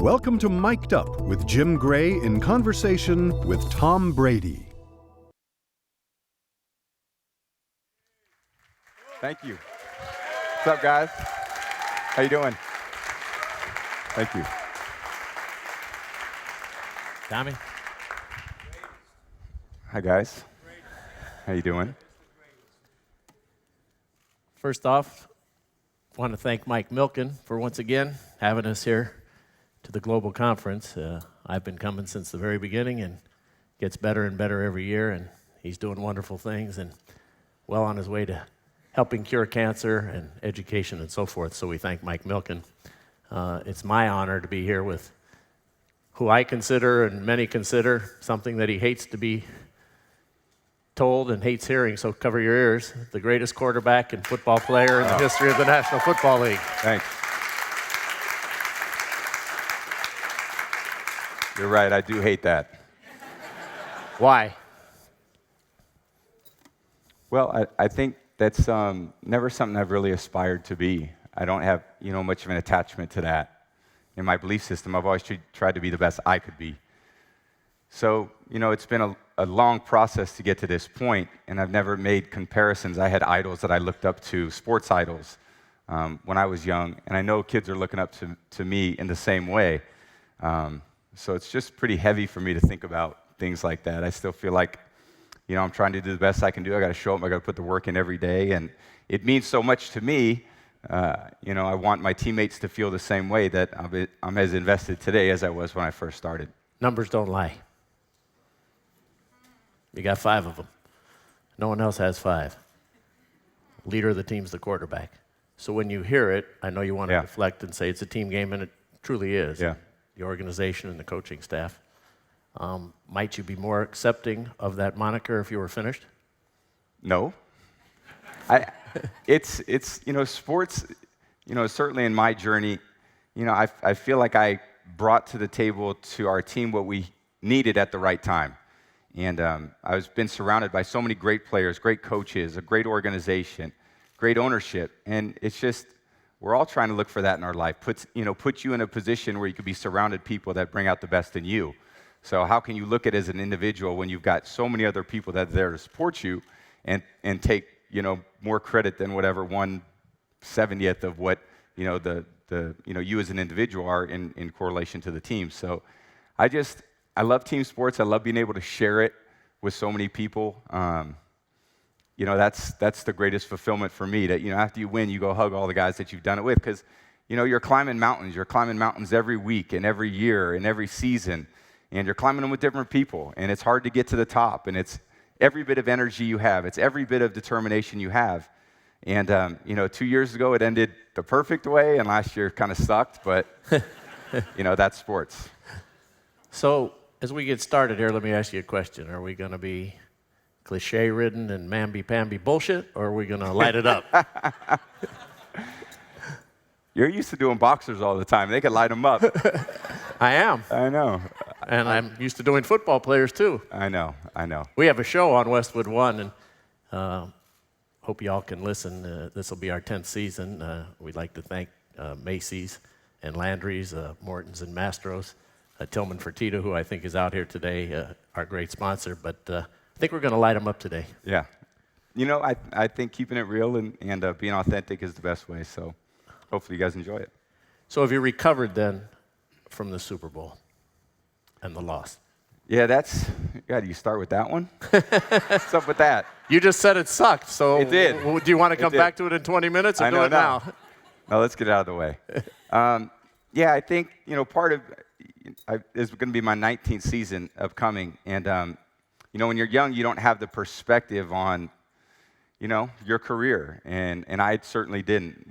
Welcome to Mic'd Up with Jim Gray in conversation with Tom Brady. Thank you. What's up, guys? How you doing? Thank you. Tommy? Hi, guys. How you doing? First off, I want to thank Mike Milken for once again having us here to the Global Conference. I've been coming since the very beginning and gets better and better every year, and he's doing wonderful things and well on his way to helping cure cancer and education and so forth, so we thank Mike Milken. It's my honor to be here with who I consider and many consider something that he hates to be told and hates hearing, so cover your ears, the greatest quarterback and football player in the history of the National Football League. Thanks. You're right, I do hate that. Why? Well, I think that's never something I've really aspired to be. I don't have, much of an attachment to that. In my belief system, I've always tried to be the best I could be. So, it's been a long process to get to this point, and I've never made comparisons. I had idols that I looked up to, sports idols, when I was young, and I know kids are looking up to me in the same way. So it's just pretty heavy for me to think about things like that. I still feel like, I'm trying to do the best I can do. I got to show up. I got to put the work in every day, and it means so much to me. I want my teammates to feel the same way that I'm as invested today as I was when I first started. Numbers don't lie. You got 5 of them. No one else has 5. Leader of the team's the quarterback. So when you hear it, I know you want to reflect and say it's a team game, and it truly is. Yeah. The organization and the coaching staff. Might you be more accepting of that moniker if you were finished? No. It's sports, certainly in my journey, I feel like I brought to the table to our team what we needed at the right time. And I've been surrounded by so many great players, great coaches, a great organization, great ownership. And it's just, we're all trying to look for that in our life. Put you in a position where you could be surrounded people that bring out the best in you. So how can you look at it as an individual when you've got so many other people that are there to support you and take, more credit than whatever 1/70th of what, you as an individual are in correlation to the team. So I love team sports. I love being able to share it with so many people. That's the greatest fulfillment for me, that, after you win, you go hug all the guys that you've done it with, because, you're climbing mountains. You're climbing mountains every week and every year and every season, and you're climbing them with different people, and it's hard to get to the top, and it's every bit of energy you have. It's every bit of determination you have. And, 2 years ago, it ended the perfect way, and last year kind of sucked, but, that's sports. So as we get started here, let me ask you a question. Are we going to be cliche-ridden and mamby-pamby bullshit, or are we going to light it up? You're used to doing boxers all the time. They can light them up. I am. I know. And I'm used to doing football players, too. I know. We have a show on WestwoodOne, and hope y'all can listen. This will be our 10th season. We'd like to thank Macy's and Landry's, Morton's and Mastro's, Tillman Fertitta, who I think is out here today, our great sponsor. But I think we're going to light them up today. Yeah. I think keeping it real and being authentic is the best way. So hopefully you guys enjoy it. So have you recovered then from the Super Bowl and the loss? Yeah, do you start with that one? What's up with that? You just said it sucked, so it did. Do you want to come back to it in 20 minutes or do it now? No, let's get it out of the way. I think, part of is going to be my 19th season of coming. And, when you're young, you don't have the perspective on, your career. And I certainly didn't.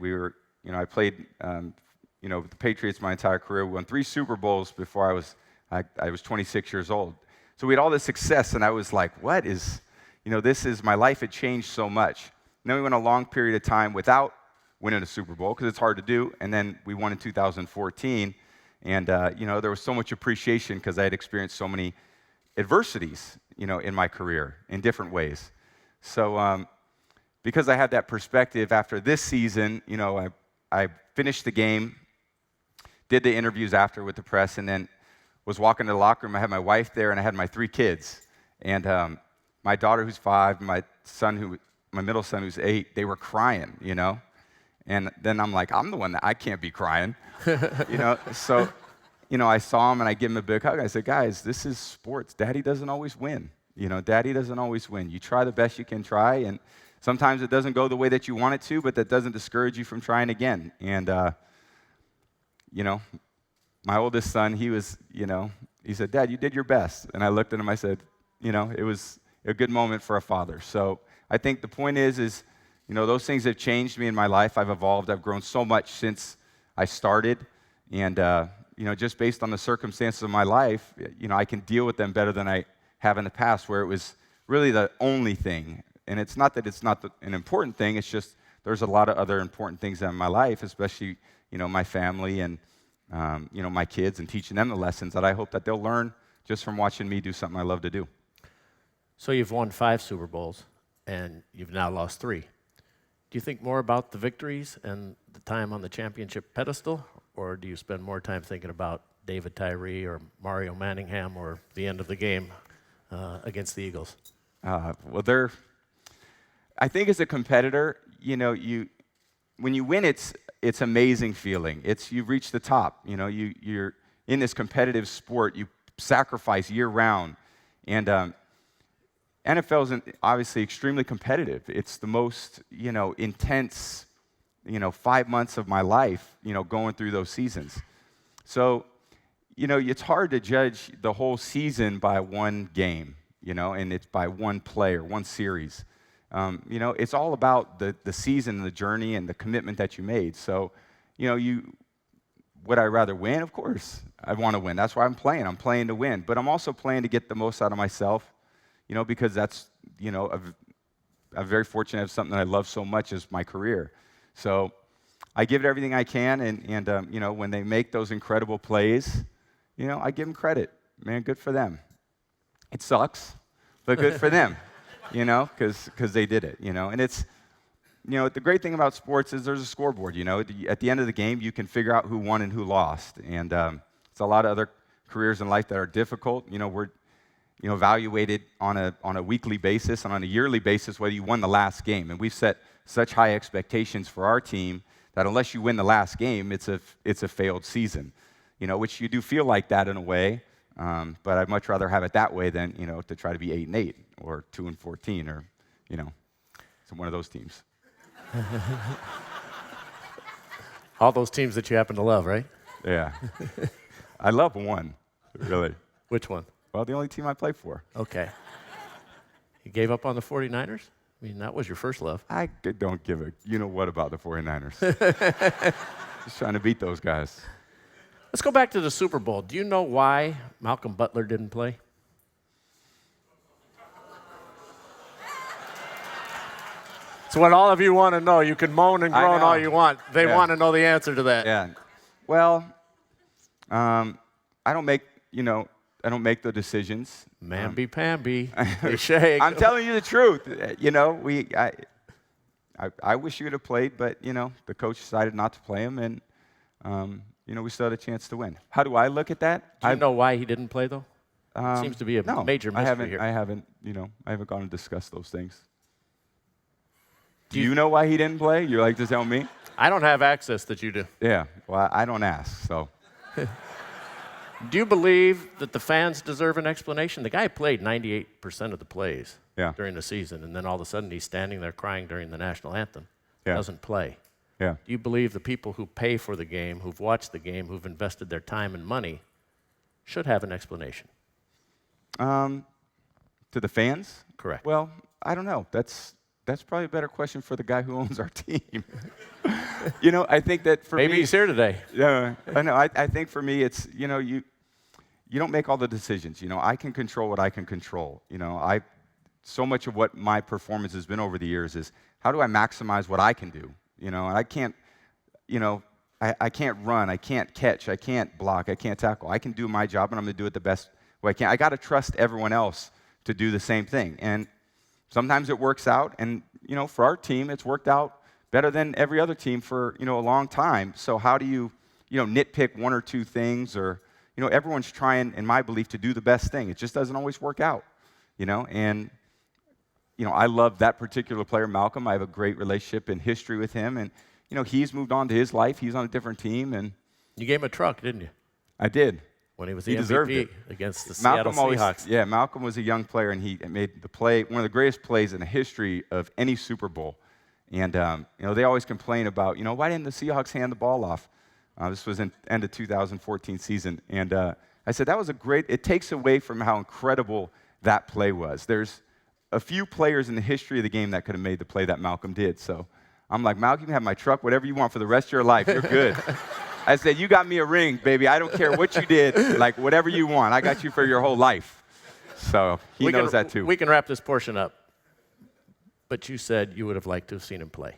I played, the Patriots my entire career. We won 3 Super Bowls before I was 26 years old. So we had all this success, and I was like, what is, my life had changed so much. And then we went a long period of time without winning a Super Bowl, because it's hard to do, and then we won in 2014, and, there was so much appreciation because I had experienced so many adversities, in my career in different ways. So because I had that perspective after this season, I finished the game, did the interviews after with the press, and then was walking to the locker room. I had my wife there, and I had my 3 kids. And my daughter, who's 5, my middle son, who's 8, they were crying, you know. And then I'm like, I'm the one that I can't be crying, you know. So, you know, I saw him, and I give him a big hug. I said, guys, this is sports. Daddy doesn't always win. You know, Daddy doesn't always win. You try the best you can try, and sometimes it doesn't go the way that you want it to, but that doesn't discourage you from trying again. And, you know, my oldest son, he said, Dad, you did your best. And I looked at him, I said, you know, it was a good moment for a father. So I think the point is, you know, those things have changed me in my life. I've evolved. I've grown so much since I started. And, you know, just based on the circumstances of my life, you know, I can deal with them better than I have in the past, where it was really the only thing. And it's not that it's not an important thing. It's just there's a lot of other important things in my life, especially, you know, my family and, you know, my kids, and teaching them the lessons that I hope that they'll learn just from watching me do something I love to do. So you've won 5 Super Bowls, and you've now lost 3. Do you think more about the victories and the time on the championship pedestal, or do you spend more time thinking about David Tyree or Mario Manningham or the end of the game against the Eagles? Well, I think as a competitor, you know, when you win, it's amazing feeling. You've reached the top. You know, you're in this competitive sport. You sacrifice year round, and NFL is obviously extremely competitive. It's the most, you know, intense, you know, 5 months of my life, you know, going through those seasons. So, you know, it's hard to judge the whole season by one game, you know, and it's by one player, one series. You know, it's all about the season, the journey, and the commitment that you made. So, you know, would I rather win? Of course, I want to win. That's why I'm playing. I'm playing to win. But I'm also playing to get the most out of myself, you know, because that's, you know, I'm very fortunate to have something that I love so much as my career. So I give it everything I can, and you know, when they make those incredible plays, you know, I give them credit. Man, good for them. It sucks, but good for them, you know, because they did it, you know. And it's, you know, the great thing about sports is there's a scoreboard, you know. At the end of the game, you can figure out who won and who lost. And it's a lot of other careers in life that are difficult. You know, we're, you know, evaluated on a weekly basis and on a yearly basis whether you won the last game. And we've set such high expectations for our team that unless you win the last game, it's a failed season. You know, which you do feel like that in a way, but I'd much rather have it that way than, you know, to try to be 8-8 or 2-14 or, you know, one of those teams. All those teams that you happen to love, right? Yeah. I love one, really. Which one? Well, the only team I play for. Okay. You gave up on the 49ers? I mean, that was your first love. I don't give a you-know-what about the 49ers. Just trying to beat those guys. Let's go back to the Super Bowl. Do you know why Malcolm Butler didn't play? It's what all of you want to know. You can moan and groan all you want. They want to know the answer to that. Yeah. Well, I don't make the decisions. Mamby-pamby, cliche. I'm telling you the truth. You know, I wish you would have played, but, you know, the coach decided not to play him, and, you know, we still had a chance to win. How do I look at that? Do you know why he didn't play, though? Seems to be a major mystery here. I haven't gone and discussed those things. Do you know why he didn't play? You like to tell me? I don't have access that you do. Yeah, well, I don't ask, so. Do you believe that the fans deserve an explanation? The guy played 98% of the plays during the season, and then all of a sudden he's standing there crying during the national anthem. Doesn't play. Yeah. Do you believe the people who pay for the game, who've watched the game, who've invested their time and money, should have an explanation? To the fans? Correct. Well, I don't know. That's probably a better question for the guy who owns our team. You know, I think that for me... Maybe he's here today. Yeah, I know. I think for me it's, you know, you don't make all the decisions. You know, I can control what I can control. You know, so much of what my performance has been over the years is how do I maximize what I can do? You know, and I can't, you know, I can't run, I can't catch, I can't block, I can't tackle. I can do my job, and I'm going to do it the best way I can. I got to trust everyone else to do the same thing. And sometimes it works out, and, you know, for our team, it's worked out better than every other team for, you know, a long time. So how do you nitpick one or two things, or, everyone's trying, in my belief, to do the best thing. It just doesn't always work out, and, I love that particular player, Malcolm. I have a great relationship and history with him, and, he's moved on to his life. He's on a different team, and You gave him a truck, didn't you? I did. When he was He the deserved MVP it. against the Malcolm Seattle always, Seahawks. yeah, Malcolm was a young player, and he made the play, one of the greatest plays in the history of any Super Bowl. And, they always complain about, why didn't the Seahawks hand the ball off? This was in end of 2014 season. And I said, that was it takes away from how incredible that play was. There's a few players in the history of the game that could have made the play that Malcolm did. So I'm like, Malcolm, you can have my truck, whatever you want for the rest of your life. You're good. I said, you got me a ring, baby. I don't care what you did. Like, whatever you want. I got you for your whole life. So he knows that too. We can wrap this portion up. But you said you would have liked to have seen him play.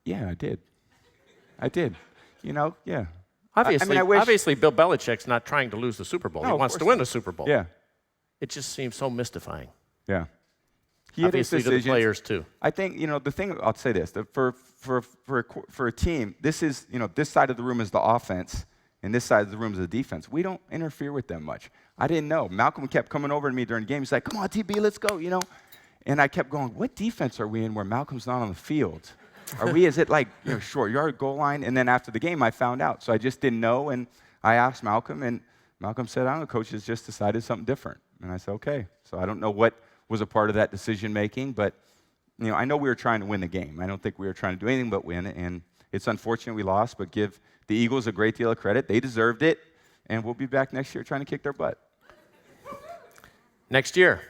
Yeah, I did. Yeah. Obviously, Bill Belichick's not trying to lose the Super Bowl. No, He of wants to course win not. the Super Bowl. Yeah. It just seems so mystifying. Yeah. He had his Obviously, to the decisions. players, too. I think, the thing, I'll say this, for a team, this is, this side of the room is the offense, and this side of the room is the defense. We don't interfere with them much. I didn't know. Malcolm kept coming over to me during the game. He's like, come on, TB, let's go, And I kept going, what defense are we in where Malcolm's not on the field? Is it like, short yard, goal line? And then after the game, I found out. So I just didn't know, and I asked Malcolm, and Malcolm said, I don't know, coach has just decided something different. And I said, okay. So I don't know what was a part of that decision-making, but, I know we were trying to win the game. I don't think we were trying to do anything but win, and it's unfortunate we lost, but give the Eagles a great deal of credit. They deserved it, and we'll be back next year trying to kick their butt. Next year,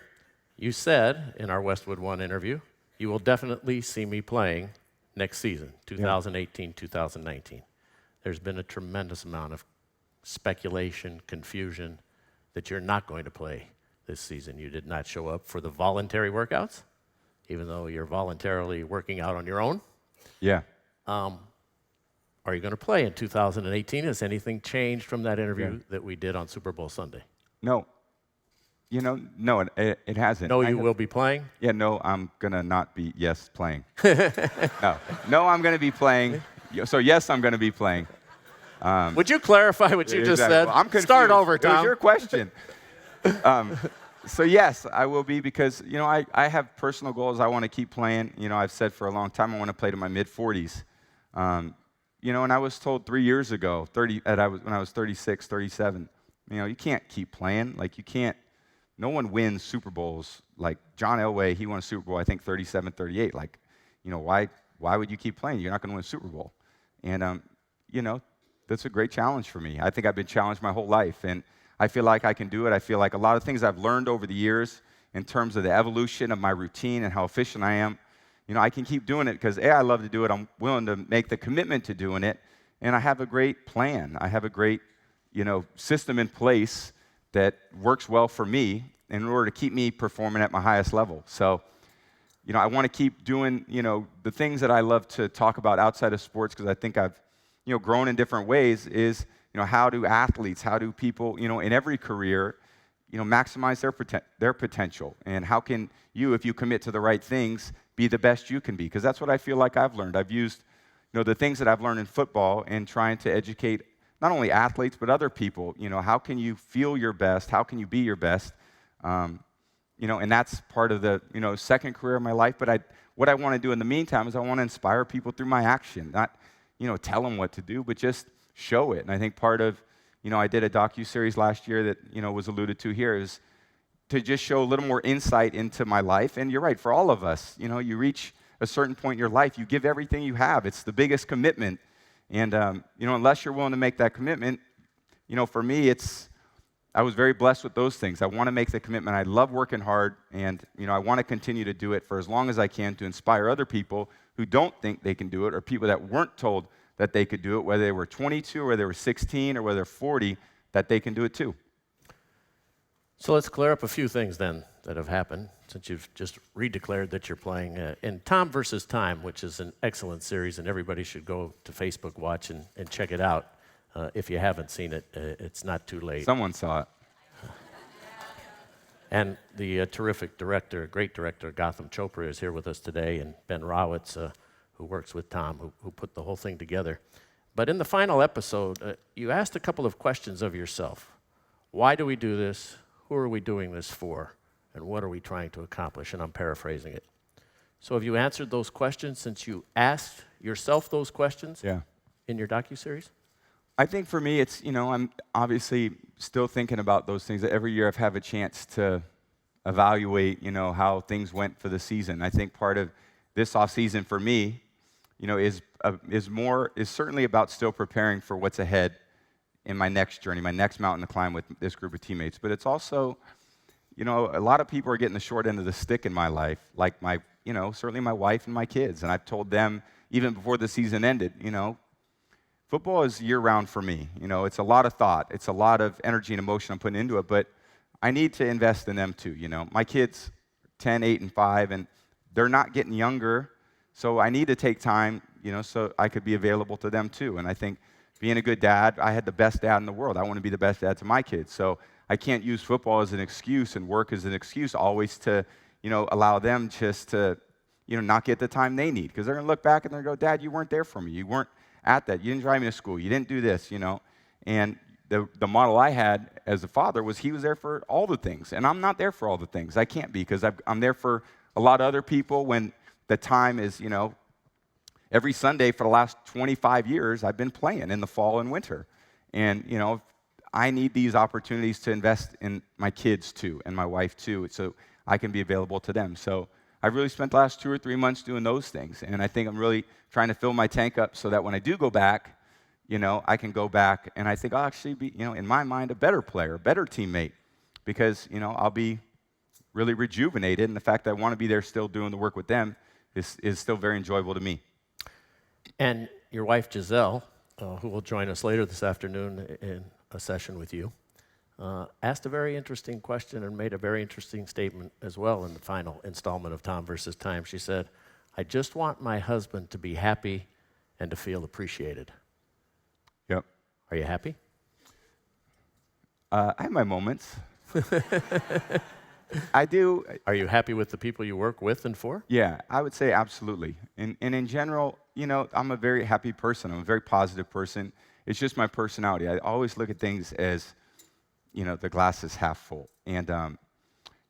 you said in our WestwoodOne interview, you will definitely see me playing next season, 2018, 2019. There's been a tremendous amount of speculation, confusion that you're not going to play this season. You did not show up for the voluntary workouts, even though you're voluntarily working out on your own. Yeah. Are you going to play in 2018? Has anything changed from that interview that we did on Super Bowl Sunday? No. No, it hasn't. No, you will be playing? Yeah, no, I'm going to not be, playing. No, I'm going to be playing. So, yes, I'm going to be playing. Would you clarify what you just said? Well, I'm confused. Start over, Tom. It was your question. So, yes, I will be because, I have personal goals. I want to keep playing. I've said for a long time I want to play to my mid-40s. And I was told 3 years ago, when I was 36, 37, you can't keep playing. Like, you can't. No one wins Super Bowls. Like John Elway, he won a Super Bowl, I think, 37, 38. Like, why would you keep playing? You're not going to win a Super Bowl. And, that's a great challenge for me. I think I've been challenged my whole life, and I feel like I can do it. I feel like a lot of things I've learned over the years in terms of the evolution of my routine and how efficient I am, I can keep doing it because, A, I love to do it. I'm willing to make the commitment to doing it, and I have a great plan. I have a great, system in place that works well for me in order to keep me performing at my highest level. So, I want to keep doing, the things that I love to talk about outside of sports because I think I've, grown in different ways is, how do people, in every career, maximize their potential? And how can you, if you commit to the right things, be the best you can be? Because that's what I feel like I've learned. I've used, the things that I've learned in football and trying to educate not only athletes, but other people, how can you feel your best? How can you be your best? And that's part of the, second career of my life. But what I want to do in the meantime is I want to inspire people through my action, not, tell them what to do, but just show it. And I think part of, I did a docuseries last year that, was alluded to here is to just show a little more insight into my life. And you're right, for all of us, you reach a certain point in your life, you give everything you have. It's the biggest commitment. And, unless you're willing to make that commitment, for me, I was very blessed with those things. I want to make the commitment. I love working hard, and, I want to continue to do it for as long as I can to inspire other people who don't think they can do it or people that weren't told that they could do it, whether they were 22 or whether they were 16 or whether they're 40, that they can do it too. So let's clear up a few things then that have happened since you've just redeclared that you're playing in Tom versus Time, which is an excellent series, and everybody should go to Facebook watch and check it out. If you haven't seen it, it's not too late. Someone saw it. And the terrific director, great director, Gotham Chopra is here with us today, and Ben Rowitz, who works with Tom, who put the whole thing together. But in the final episode, you asked a couple of questions of yourself. Why do we do this? Who are we doing this for? And what are we trying to accomplish? And I'm paraphrasing it. So have you answered those questions since you asked yourself those questions in your docuseries? I think for me, it's, I'm obviously still thinking about those things. Every year I've had a chance to evaluate, how things went for the season. I think part of this off season for me, is certainly about still preparing for what's ahead in my next journey, my next mountain to climb with this group of teammates. But it's also, a lot of people are getting the short end of the stick in my life, like certainly my wife and my kids. And I've told them even before the season ended, football is year-round for me. It's a lot of thought. It's a lot of energy and emotion I'm putting into it, but I need to invest in them too. My kids, 10, 8, and 5, and they're not getting younger, so I need to take time, so I could be available to them too. And I think being a good dad, I had the best dad in the world. I want to be the best dad to my kids. So I can't use football as an excuse and work as an excuse always to, allow them just to, not get the time they need. Because they're going to look back and they're going to go, Dad, you weren't there for me. You weren't at that. You didn't drive me to school. You didn't do this, And the model I had as a father was he was there for all the things. And I'm not there for all the things. I can't be because I'm there for a lot of other people when the time is, every Sunday for the last 25 years I've been playing in the fall and winter. And, I need these opportunities to invest in my kids too and my wife too so I can be available to them. So I've really spent the last 2 or 3 months doing those things. And I think I'm really trying to fill my tank up so that when I do go back, I can go back and I think I'll actually be, in my mind, a better player, a better teammate because, I'll be really rejuvenated. And the fact that I want to be there still doing the work with them is still very enjoyable to me. And your wife, Giselle, who will join us later this afternoon in a session with you, asked a very interesting question and made a very interesting statement as well in the final installment of Tom versus Time. She said, I just want my husband to be happy and to feel appreciated. Yep. Are you happy? I have my moments. I do. Are you happy with the people you work with and for? Yeah, I would say absolutely. And in general, I'm a very happy person. I'm a very positive person. It's just my personality. I always look at things as, the glass is half full. And,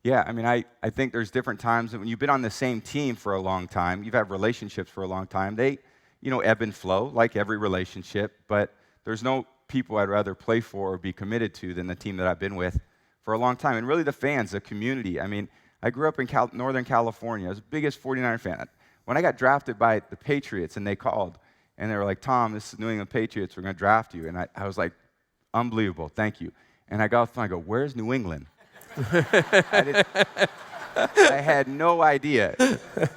I think there's different times that when you've been on the same team for a long time, you've had relationships for a long time, they, ebb and flow like every relationship, but there's no people I'd rather play for or be committed to than the team that I've been with for a long time. And really the fans, the community. I grew up in Northern California. I was the biggest 49er fan. When I got drafted by the Patriots and they called, and they were like, Tom, this is New England Patriots, we're going to draft you. And I was like, unbelievable, thank you. And I got off the phone, I go, where's New England? I had no idea.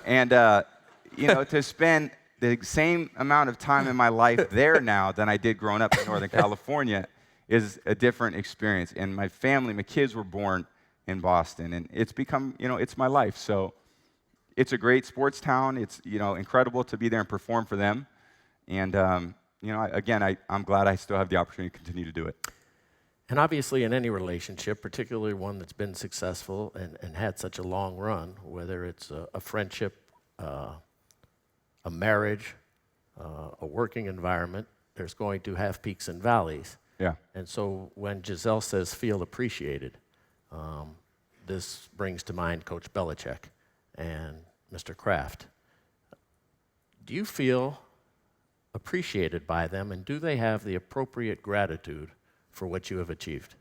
And, to spend the same amount of time in my life there now than I did growing up in Northern California is a different experience. And my family, my kids were born in Boston, and it's become, it's my life. So it's a great sports town. It's, incredible to be there and perform for them. And, I'm glad I still have the opportunity to continue to do it. And obviously in any relationship, particularly one that's been successful and had such a long run, whether it's a friendship, a marriage, a working environment, there's going to have peaks and valleys. Yeah. And so when Giselle says feel appreciated, this brings to mind Coach Belichick and Mr. Kraft. Do you feel appreciated by them, and do they have the appropriate gratitude for what you have achieved?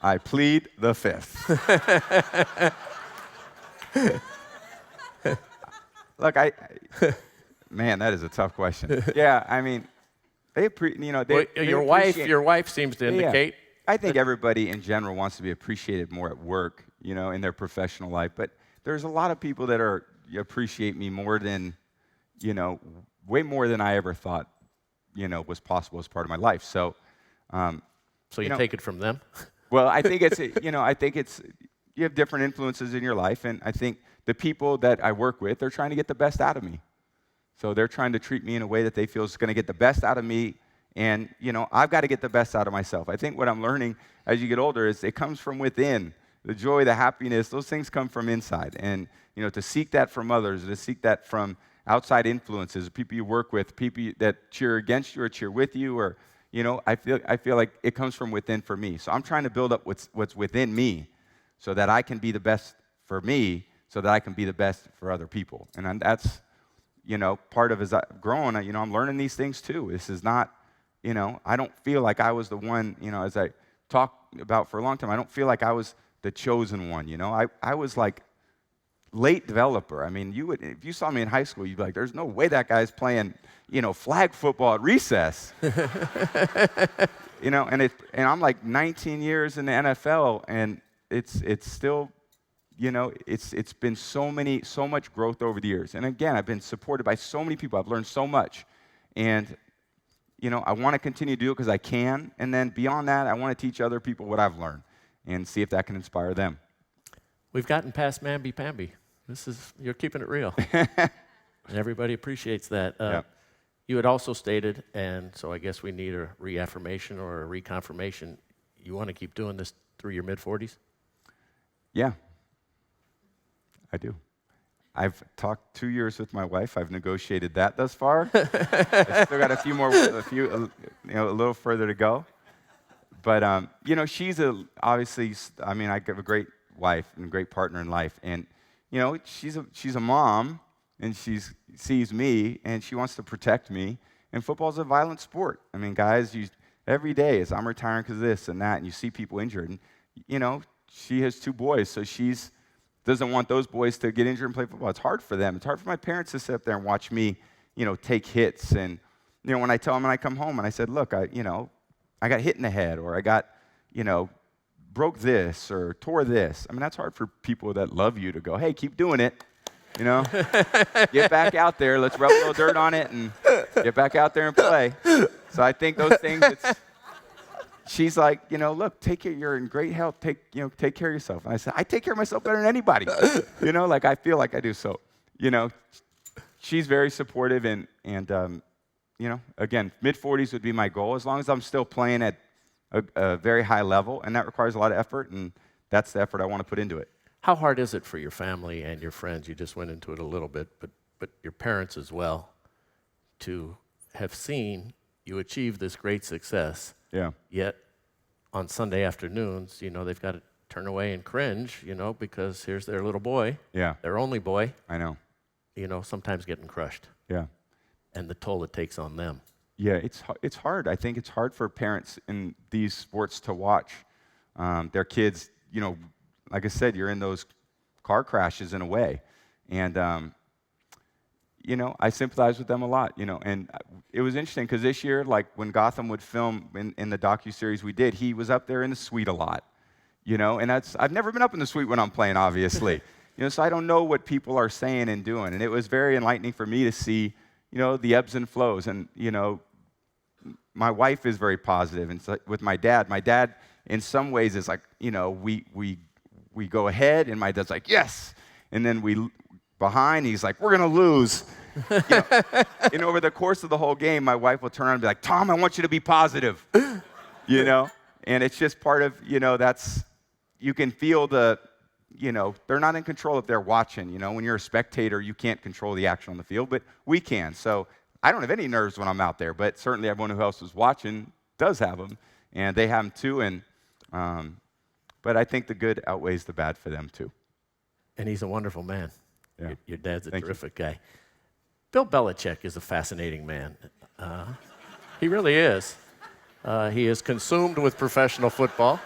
I plead the fifth. Look, man, that is a tough question. Yeah, Your wife seems to indicate. Yeah. I think everybody in general wants to be appreciated more at work, in their professional life. But there's a lot of people that appreciate me more than, way more than I ever thought, was possible as part of my life. So, so you take it from them? Well, I think it's, you have different influences in your life, and I think the people that I work with, they're trying to get the best out of me. So they're trying to treat me in a way that they feel is going to get the best out of me, and, I've got to get the best out of myself. I think what I'm learning as you get older is it comes from within. The joy, the happiness, those things come from inside. And, to seek that from others, to seek that from outside influences, people you work with, people that cheer against you or cheer with you, or, I feel like it comes from within for me. So I'm trying to build up what's within me so that I can be the best for me, so that I can be the best for other people. And that's, part of as I've grown, I'm learning these things too. This is not, I don't feel like I was the one, as I talked about for a long time, I don't feel like I was the chosen one, I was like late developer. I mean, if you saw me in high school, you'd be like, there's no way that guy's playing, flag football at recess. And I'm like 19 years in the NFL, and it's still, it's been so much growth over the years. And again, I've been supported by so many people. I've learned so much. And, I want to continue to do it because I can. And then beyond that, I want to teach other people what I've learned and see if that can inspire them. We've gotten past mamby-pamby. You're keeping it real. And everybody appreciates that. Yeah. You had also stated, and so I guess we need a reaffirmation or a reconfirmation, you want to keep doing this through your mid-40s? Yeah, I do. I've talked 2 years with my wife. I've negotiated that thus far. I still got a little further to go. But, she's obviously, I have a great wife and a great partner in life. And, she's a mom, and she sees me, and she wants to protect me. And football's a violent sport. I mean, guys, every day as I'm retiring because of this and that, and you see people injured. And, she has 2 boys, so she's doesn't want those boys to get injured and play football. It's hard for them. It's hard for my parents to sit up there and watch me, take hits. And, when I tell them and I come home and I said, look, I got hit in the head, or I got, broke this or tore this. I mean, that's hard for people that love you to go, hey, keep doing it. Get back out there. Let's rub a little dirt on it and get back out there and play. So I think those things, she's like, look, take care. You're in great health. Take care of yourself. And I said, I take care of myself better than anybody. I feel like I do. So, she's very supportive, and again, mid-40s would be my goal, as long as I'm still playing at a very high level, and that requires a lot of effort, and that's the effort I want to put into it. How hard is it for your family and your friends? You just went into it a little bit, but your parents as well, to have seen you achieve this great success. Yeah. Yet on Sunday afternoons, they've got to turn away and cringe, because here's their little boy. Yeah. Their only boy. I know. Sometimes getting crushed. Yeah. And the toll it takes on them. Yeah, it's hard. I think it's hard for parents in these sports to watch their kids, like I said, you're in those car crashes in a way. And, I sympathize with them a lot, and it was interesting because this year, like when Gotham would film in the docuseries we did, he was up there in the suite a lot, and I've never been up in the suite when I'm playing, obviously, so I don't know what people are saying and doing. And it was very enlightening for me to see, the ebbs and flows. And, my wife is very positive. And so with my dad in some ways is like, we go ahead, and my dad's like, yes. And then behind, he's like, we're going to lose. And over the course of the whole game, my wife will turn around and be like, Tom, I want you to be positive. And it's just part of, you can feel they're not in control if they're watching. When you're a spectator, you can't control the action on the field, but we can. So I don't have any nerves when I'm out there, but certainly everyone who else is watching does have them, and they have them too. And but I think the good outweighs the bad for them too. And he's a wonderful man. Yeah. Your dad's a terrific you. guy. Bill Belichick is a fascinating man. He really is. He is consumed with professional football.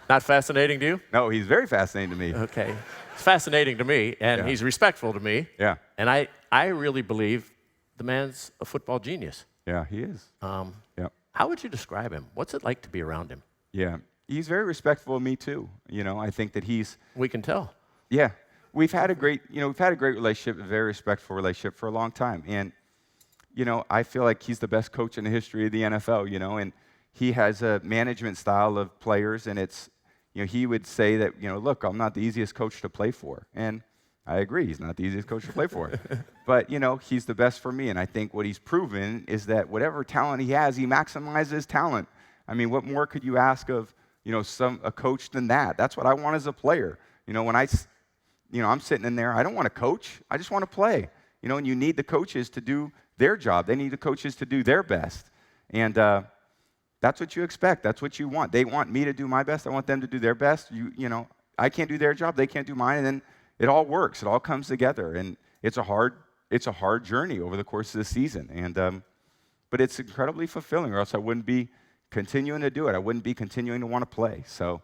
Not fascinating to you? No, he's very fascinating to me. Okay. It's fascinating to me, and he's respectful to me. Yeah. And I really believe the man's a football genius. Yeah, he is. Yeah. How would you describe him? What's it like to be around him? Yeah. He's very respectful of me too. I think that he's... We can tell. Yeah. We've had a great relationship, a very respectful relationship for a long time. And, I feel like he's the best coach in the history of the NFL, and he has a management style of players, and it's, he would say that, look, I'm not the easiest coach to play for. And I agree, he's not the easiest coach to play for. But, he's the best for me. And I think what he's proven is that whatever talent he has, he maximizes talent. I mean, what more could you ask of, a coach than that? That's what I want as a player. When I'm sitting in there, I don't want to coach. I just want to play. and you need the coaches to do their job. They need the coaches to do their best. And that's what you expect. That's what you want. They want me to do my best. I want them to do their best. I can't do their job. They can't do mine. And then it all works. It all comes together. And it's a hard journey over the course of the season. And but it's incredibly fulfilling, or else I wouldn't be continuing to do it. I wouldn't be continuing to want to play. So,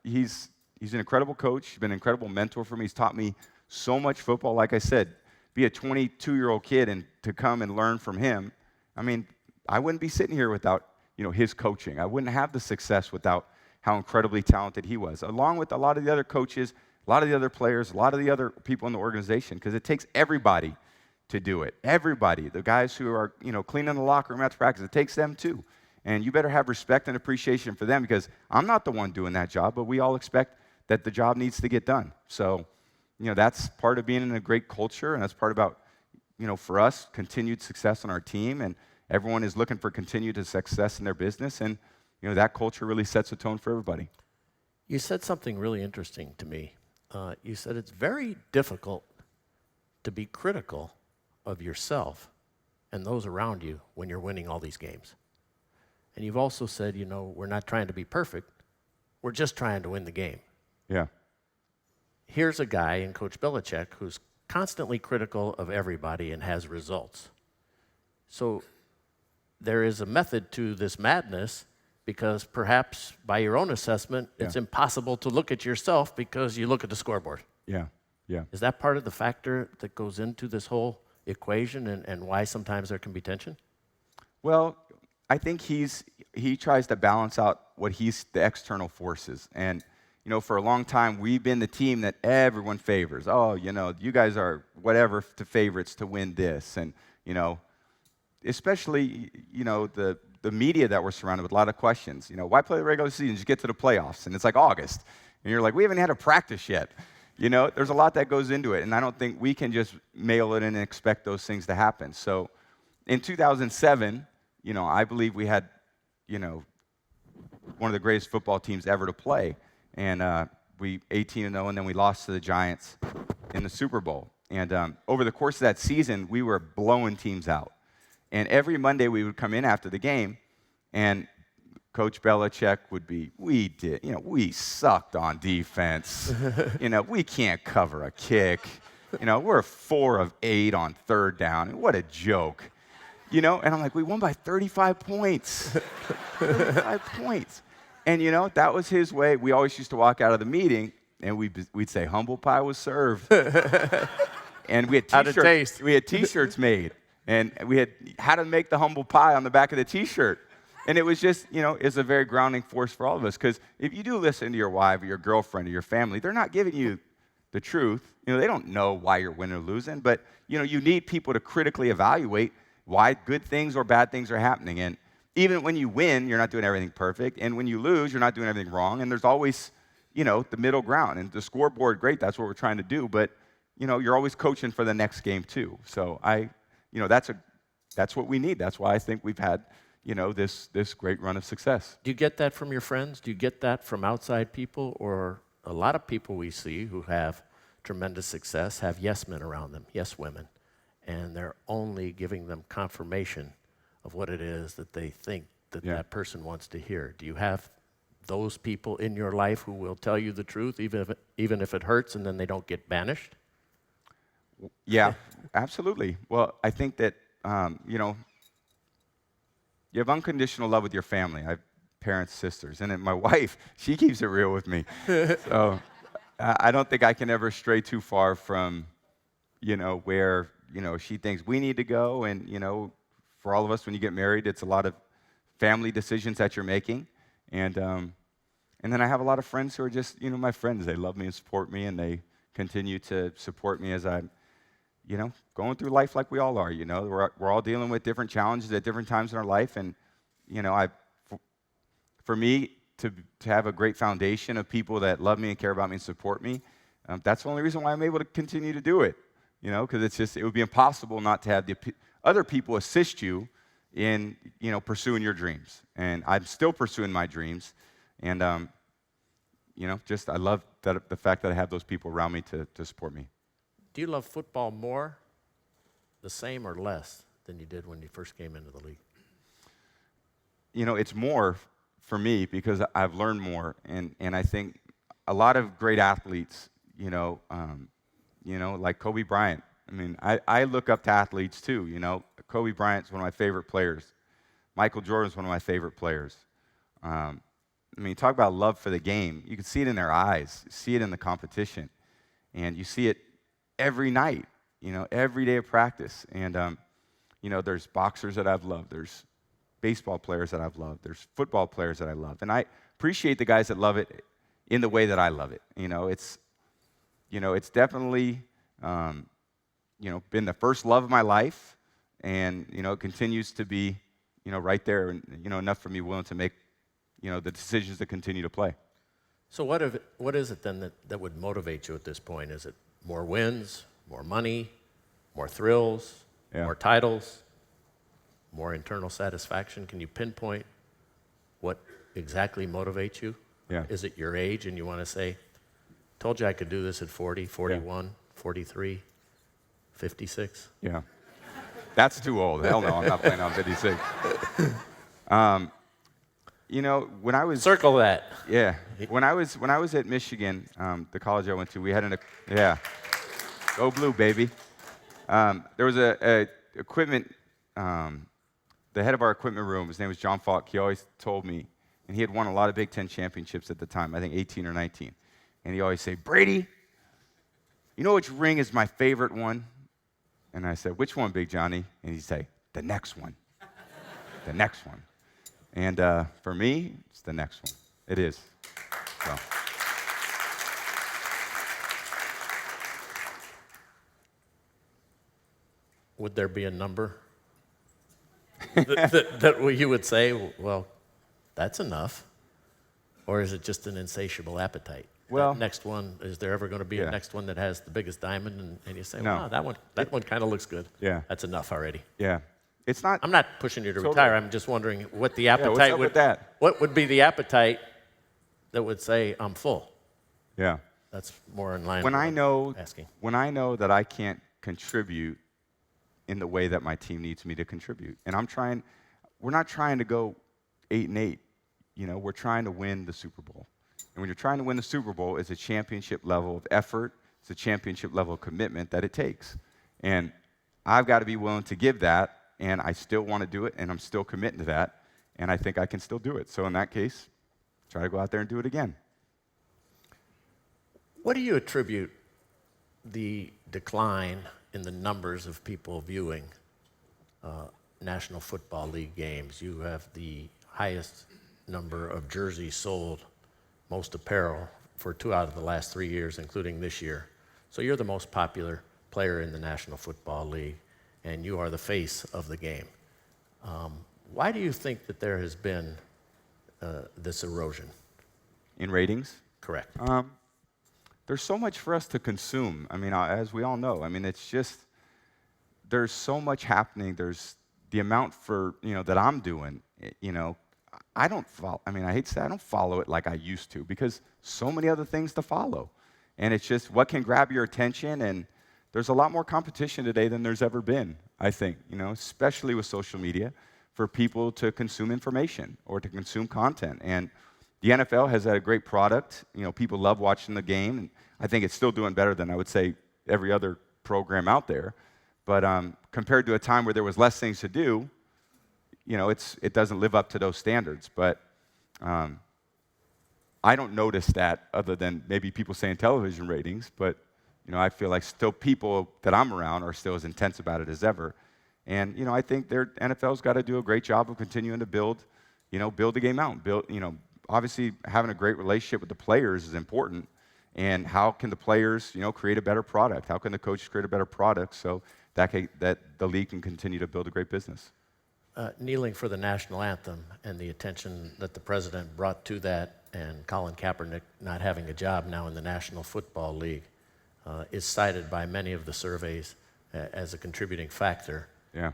he's an incredible coach. He's been an incredible mentor for me. He's taught me so much football. Like I said, be a 22-year-old kid and to come and learn from him. I mean, I wouldn't be sitting here without, his coaching. I wouldn't have the success without how incredibly talented he was, along with a lot of the other coaches, a lot of the other players, a lot of the other people in the organization, because it takes everybody to do it. Everybody, the guys who are, cleaning the locker room after practice, it takes them too. And you better have respect and appreciation for them, because I'm not the one doing that job, but we all expect that the job needs to get done. So, that's part of being in a great culture, and that's part about, for us, continued success on our team, and everyone is looking for continued success in their business, and, that culture really sets a tone for everybody. You said something really interesting to me. You said it's very difficult to be critical of yourself and those around you when you're winning all these games. And you've also said, we're not trying to be perfect. We're just trying to win the game. Yeah. Here's a guy in Coach Belichick who's constantly critical of everybody and has results. So there is a method to this madness, because perhaps by your own assessment, it's impossible to look at yourself because you look at the scoreboard. Yeah. Is that part of the factor that goes into this whole equation and why sometimes there can be tension? Well, I think he tries to balance out the external forces. And, for a long time, we've been the team that everyone favors. Oh, you guys are whatever favorites to win this. And, especially, the media that we're surrounded with, a lot of questions. Why play the regular season? Just get to the playoffs. And it's like August. And you're like, we haven't had a practice yet. There's a lot that goes into it. And I don't think we can just mail it in and expect those things to happen. So in 2007, I believe we had, one of the greatest football teams ever to play. And we 18-0, and then we lost to the Giants in the Super Bowl. And over the course of that season, we were blowing teams out. And every Monday we would come in after the game, and Coach Belichick would be, we sucked on defense. We can't cover a kick. We're 4 of 8 on third down. What a joke. And I'm like, we won by 35 points. 35 points. And, that was his way. We always used to walk out of the meeting, and we'd say, humble pie was served. And we had T-shirts. We had T-shirts made. And we had how to make the humble pie on the back of the T-shirt. And it was just, it's a very grounding force for all of us. Because if you do listen to your wife or your girlfriend or your family, they're not giving you the truth. They don't know why you're winning or losing. But, you need people to critically evaluate why good things or bad things are happening. And even when you win, you're not doing everything perfect. And when you lose, you're not doing everything wrong. And there's always, the middle ground. And the scoreboard, great, that's what we're trying to do. But, you're always coaching for the next game too. So that's what we need. That's why I think we've had, this great run of success. Do you get that from your friends? Do you get that from outside people? Or a lot of people we see who have tremendous success have yes men around them, yes women, and they're only giving them confirmation of what it is that they think that person wants to hear. Do you have those people in your life who will tell you the truth, even if it hurts, and then they don't get banished? Yeah, absolutely. Well, I think that, you have unconditional love with your family. I have parents, sisters, and then my wife, she keeps it real with me. So I don't think I can ever stray too far from, where, she thinks we need to go. And, for all of us, when you get married, it's a lot of family decisions that you're making. And then I have a lot of friends who are just, my friends. They love me and support me, and they continue to support me as I'm, going through life like we all are. We're all dealing with different challenges at different times in our life. And, for me to have a great foundation of people that love me and care about me and support me, that's the only reason why I'm able to continue to do it. Because it would be impossible not to have the other people assist you in, pursuing your dreams. And I'm still pursuing my dreams. And, I love the fact that I have those people around me to support me. Do you love football more, the same, or less than you did when you first came into the league? You know, it's more for me because I've learned more, and I think a lot of great athletes, like Kobe Bryant. I mean, I look up to athletes too. You know, Kobe Bryant's one of my favorite players. Michael Jordan's one of my favorite players. I mean, talk about love for the game. You can see it in their eyes. You see it in the competition, and you see it every night. You know, every day of practice. And there's boxers that I've loved. There's baseball players that I've loved. There's football players that I love, and I appreciate the guys that love it in the way that I love it. It's definitely been the first love of my life, and it continues to be right there, and enough for me willing to make the decisions to continue to play. So what is it then that would motivate you at this point? Is it more wins, more money, more thrills, more titles, more internal satisfaction? Can you pinpoint what exactly motivates you? Yeah. Is it your age and you want to say, told you I could do this at 40, 41, 43, 56? Yeah. That's too old. Hell no, I'm not playing on 56. When I was... Circle that. Yeah. When I was at Michigan, the college I went to, we had go blue, baby. There was a equipment, the head of our equipment room, his name was John Falk. He always told me, and he had won a lot of Big Ten championships at the time, I think 18 or 19. And he always say, Brady, you know which ring is my favorite one? And I said, which one, Big Johnny? And he'd say, the next one. The next one. And for me, it's the next one. It is. So. Would there be a number that you would say, well, that's enough? Or is it just an insatiable appetite? Well, that next one, is there ever going to be a next one that has the biggest diamond? And you say, no. wow, that one kind of looks good. Yeah. That's enough already. Yeah. It's not. I'm not pushing you to totally retire. I'm just wondering what the appetite what's up with that? What would be the appetite that would say, I'm full? Yeah. That's more in line When with I what know I'm asking. when I know that I can't contribute in the way that my team needs me to contribute, and we're not trying to go 8-8. We're trying to win the Super Bowl. And when you're trying to win the Super Bowl, it's a championship level of effort. It's a championship level of commitment that it takes. And I've got to be willing to give that, and I still want to do it, and I'm still committing to that, and I think I can still do it. So in that case, try to go out there and do it again. What do you attribute the decline in the numbers of people viewing National Football League games? You have the highest number of jerseys sold, most apparel, for 2 out of the last 3 years, including this year. So you're the most popular player in the National Football League, and you are the face of the game. Why do you think that there has been this erosion? In ratings? Correct. There's so much for us to consume. I mean, as we all know, I mean, it's just, there's so much happening. There's the amount that I'm doing, I don't follow, I mean, I hate to say I don't follow it like I used to because so many other things to follow. And it's just what can grab your attention, and there's a lot more competition today than there's ever been, I think, especially with social media, for people to consume information or to consume content. And the NFL has had a great product. People love watching the game, and I think it's still doing better than I would say every other program out there. But compared to a time where there was less things to do, it doesn't live up to those standards. But I don't notice that other than maybe people saying television ratings. But I feel like still people that I'm around are still as intense about it as ever. And I think their NFL's got to do a great job of continuing to build the game out. Obviously having a great relationship with the players is important. And how can the players create a better product? How can the coaches create a better product so that the league can continue to build a great business? Kneeling for the national anthem and the attention that the president brought to that, and Colin Kaepernick not having a job now in the National Football League, is cited by many of the surveys as a contributing factor. Yeah.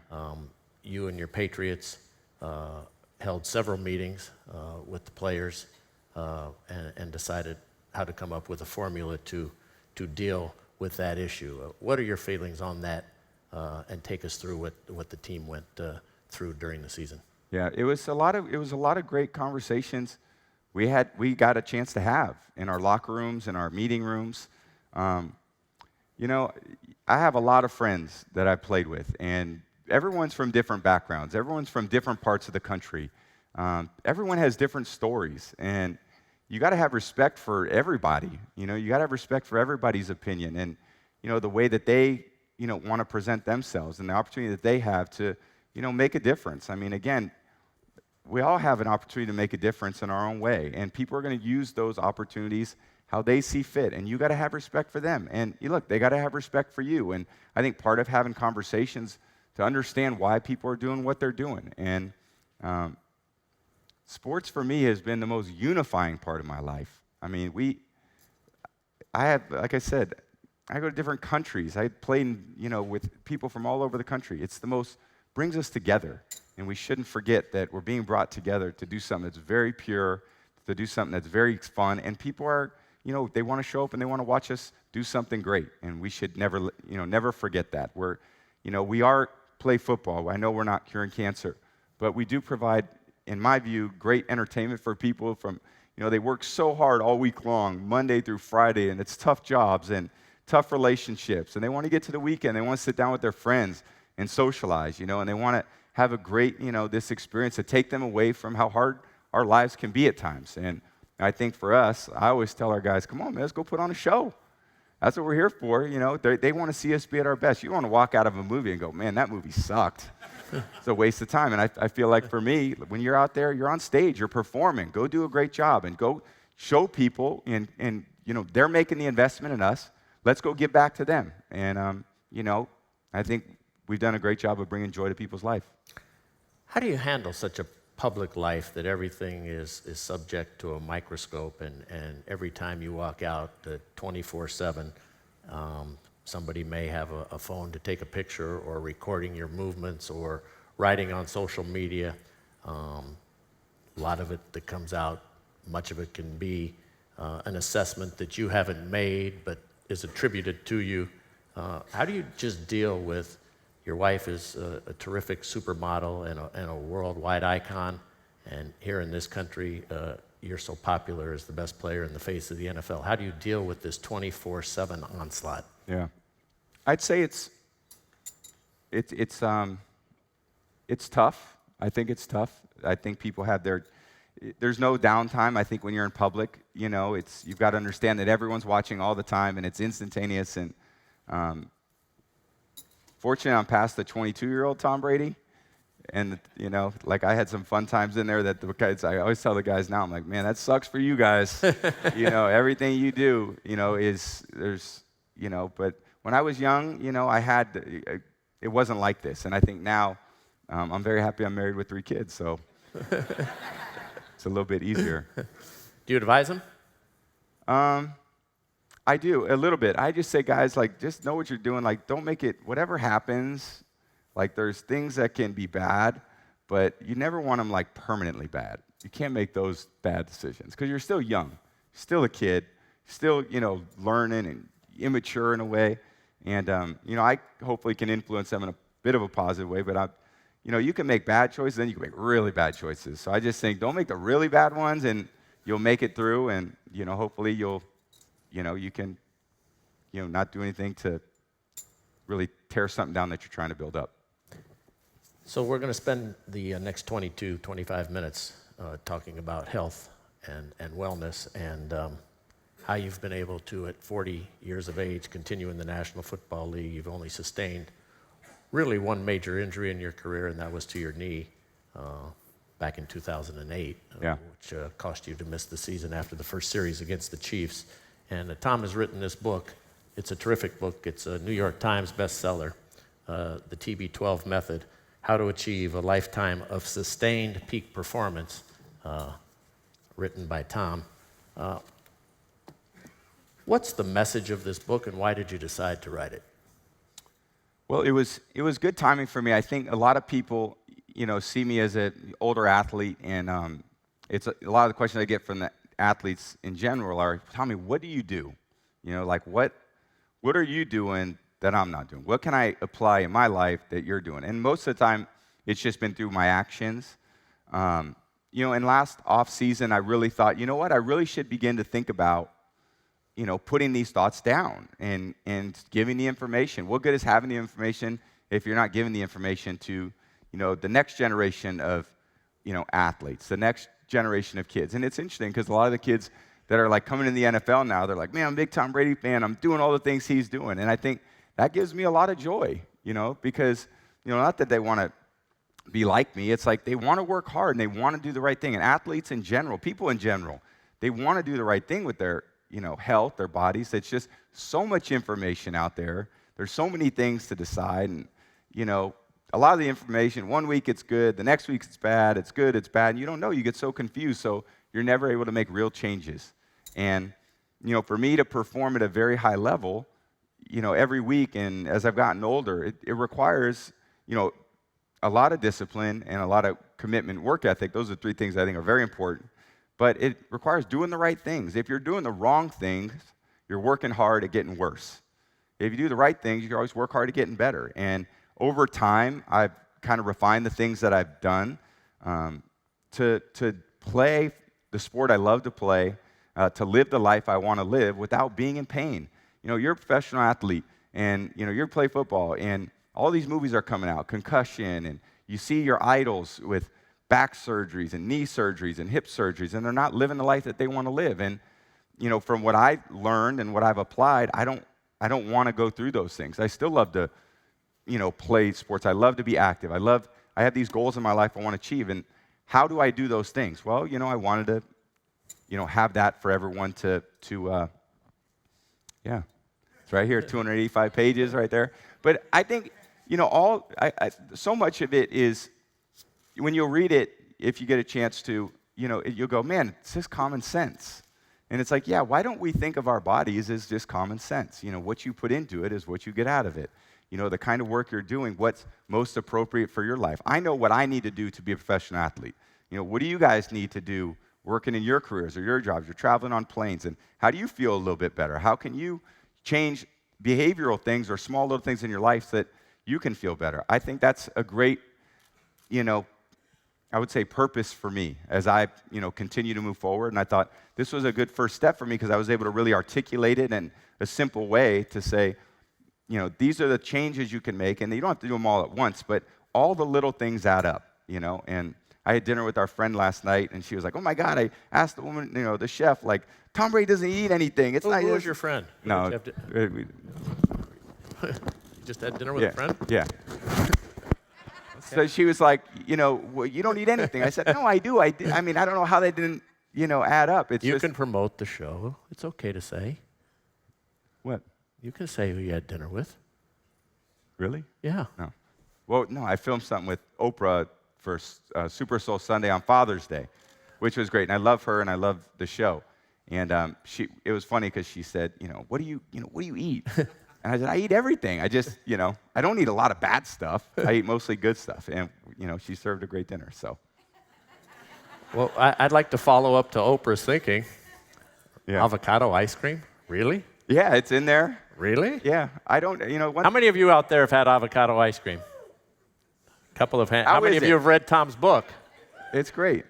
You and your Patriots held several meetings with the players and decided how to come up with a formula to deal with that issue. What are your feelings on that? And take us through what the team went through during the season. Yeah, it was a lot of great conversations we got a chance to have in our locker rooms, in our meeting rooms. You know, I have a lot of friends that I played with, and everyone's from different backgrounds. Everyone's from different parts of the country. Everyone has different stories, and you got to have respect for everybody. You know, you got to have respect for everybody's opinion, and you know the way that they want to present themselves, and the opportunity that they have to make a difference. I mean, again, we all have an opportunity to make a difference in our own way, and people are going to use those opportunities how they see fit, and you got to have respect for them. And look, they got to have respect for you. And I think part of having conversations to understand why people are doing what they're doing. And sports for me has been the most unifying part of my life. I mean, like I said, I go to different countries. I play, with people from all over the country. It's brings us together. And we shouldn't forget that we're being brought together to do something that's very pure, to do something that's very fun. And people are, they want to show up and they want to watch us do something great. And we should never forget that. We play football. I know we're not curing cancer, but we do provide, in my view, great entertainment for people from, they work so hard all week long, Monday through Friday, and it's tough jobs and tough relationships. And they want to get to the weekend. They want to sit down with their friends and socialize, and they want to have a great, this experience to take them away from how hard our lives can be at times. And I think for us, I always tell our guys, come on, man, let's go put on a show. That's what we're here for. They want to see us be at our best. You don't want to walk out of a movie and go, man, that movie sucked. It's a waste of time. And I feel like for me, when you're out there, you're on stage, you're performing. Go do a great job and go show people, and they're making the investment in us. Let's go give back to them. And, I think we've done a great job of bringing joy to people's life. How do you handle such a public life that everything is subject to a microscope, and every time you walk out 24/7, somebody may have a phone to take a picture, or recording your movements, or writing on social media? A lot of it that comes out, much of it can be an assessment that you haven't made but is attributed to you. How do you just deal with your wife is a terrific supermodel and a worldwide icon, and here in this country, you're so popular as the best player in the face of the NFL. How do you deal with this 24/7 onslaught? Yeah, I'd say it's tough. I think it's tough. I think people have there's no downtime. I think when you're in public, you've got to understand that everyone's watching all the time, and it's instantaneous. And fortunately, I'm past the 22-year-old Tom Brady, and I had some fun times in there that the guys. I always tell the guys now, I'm like, man, that sucks for you guys. Everything you do, But when I was young, it wasn't like this, and I think now, I'm very happy I'm married with 3 kids, so it's a little bit easier. Do you advise them? I do, a little bit. I just say, guys, just know what you're doing. Don't make it, whatever happens, there's things that can be bad, but you never want them, permanently bad. You can't make those bad decisions, because you're still young, still a kid, still, learning and immature in a way. And, I hopefully can influence them in a bit of a positive way, but you can make bad choices, then you can make really bad choices. So I just think, don't make the really bad ones, and you'll make it through, and, hopefully you can, not do anything to really tear something down that you're trying to build up. So we're going to spend the next 25 minutes talking about health and wellness, and how you've been able to, at 40 years of age, continue in the National Football League. You've only sustained really one major injury in your career, and that was to your knee back in 2008, which cost you to miss the season after the first series against the Chiefs. And Tom has written this book. It's a terrific book. It's a New York Times bestseller, The TB12 Method, How to Achieve a Lifetime of Sustained Peak Performance, written by Tom. What's the message of this book, and why did you decide to write it? Well, it was good timing for me. I think a lot of people, see me as an older athlete, and it's a lot of the questions I get from the athletes in general are, Tommy, what do you do? what are you doing that I'm not doing? What can I apply in my life that you're doing? And most of the time, it's just been through my actions. In last off season, I really thought, you know what? I really should begin to think about, putting these thoughts down and giving the information. What good is having the information if you're not giving the information to, the next generation of, athletes, the next generation of kids? And it's interesting because a lot of the kids that are like coming in the NFL now, they're like, man, I'm a big Tom Brady fan. I'm doing all the things he's doing. And I think that gives me a lot of joy, because, not that they want to be like me. It's like they want to work hard and they want to do the right thing. And athletes in general, people in general, they want to do the right thing with their, health, their bodies. It's just so much information out there. There's so many things to decide. And, a lot of the information, one week it's good, the next week it's bad, it's good, it's bad. And you don't know. You get so confused. So you're never able to make real changes. And, for me to perform at a very high level, every week, and as I've gotten older, it requires, a lot of discipline and a lot of commitment, work ethic. Those are three things I think are very important. But it requires doing the right things. If you're doing the wrong things, you're working hard at getting worse. If you do the right things, you can always work hard at getting better. And over time, I've kind of refined the things that I've done to play the sport I love to play, to live the life I want to live without being in pain. You're a professional athlete, and you play football, and all these movies are coming out, concussion, and you see your idols with back surgeries and knee surgeries and hip surgeries, and they're not living the life that they want to live. And from what I've learned and what I've applied, I don't want to go through those things. I still love to, play sports. I love to be active. I have these goals in my life I want to achieve. And how do I do those things? Well, I wanted to, have that for everyone to it's right here, 285 pages right there. But I think, so much of it is, when you'll read it, if you get a chance to, you'll go, man, it's just common sense. And it's like, yeah, why don't we think of our bodies as just common sense? What you put into it is what you get out of it. The kind of work you're doing, what's most appropriate for your life. I know what I need to do to be a professional athlete. What do you guys need to do working in your careers or your jobs? You're traveling on planes, and how do you feel a little bit better? How can you change behavioral things or small little things in your life so that you can feel better? I think that's a great, I would say, purpose for me as I, continue to move forward. And I thought this was a good first step for me because I was able to really articulate it in a simple way to say, these are the changes you can make, and you don't have to do them all at once, but all the little things add up, And I had dinner with our friend last night, and she was like, oh my God, I asked the woman, the chef, like, Tom Brady doesn't eat anything. It's not. Who was your friend? No. You just had dinner with a friend? Yeah. So she was like, well, you don't eat anything. I said, no, I do. I mean, I don't know how they didn't, add up. You can promote the show. It's okay to say. What? You can say who you had dinner with. Really? Yeah. No. Well, no, I filmed something with Oprah for Super Soul Sunday on Father's Day, which was great. And I love her and I love the show. And it was funny because she said, what do you eat? And I said, I eat everything. I just, I don't eat a lot of bad stuff. I eat mostly good stuff. And, she served a great dinner, so. Well, I'd like to follow up to Oprah's thinking. Yeah. Avocado ice cream? Really? Yeah, it's in there. Really? Yeah. I don't, How many of you out there have had avocado ice cream? A couple of hands. How many of you have read Tom's book? It's great.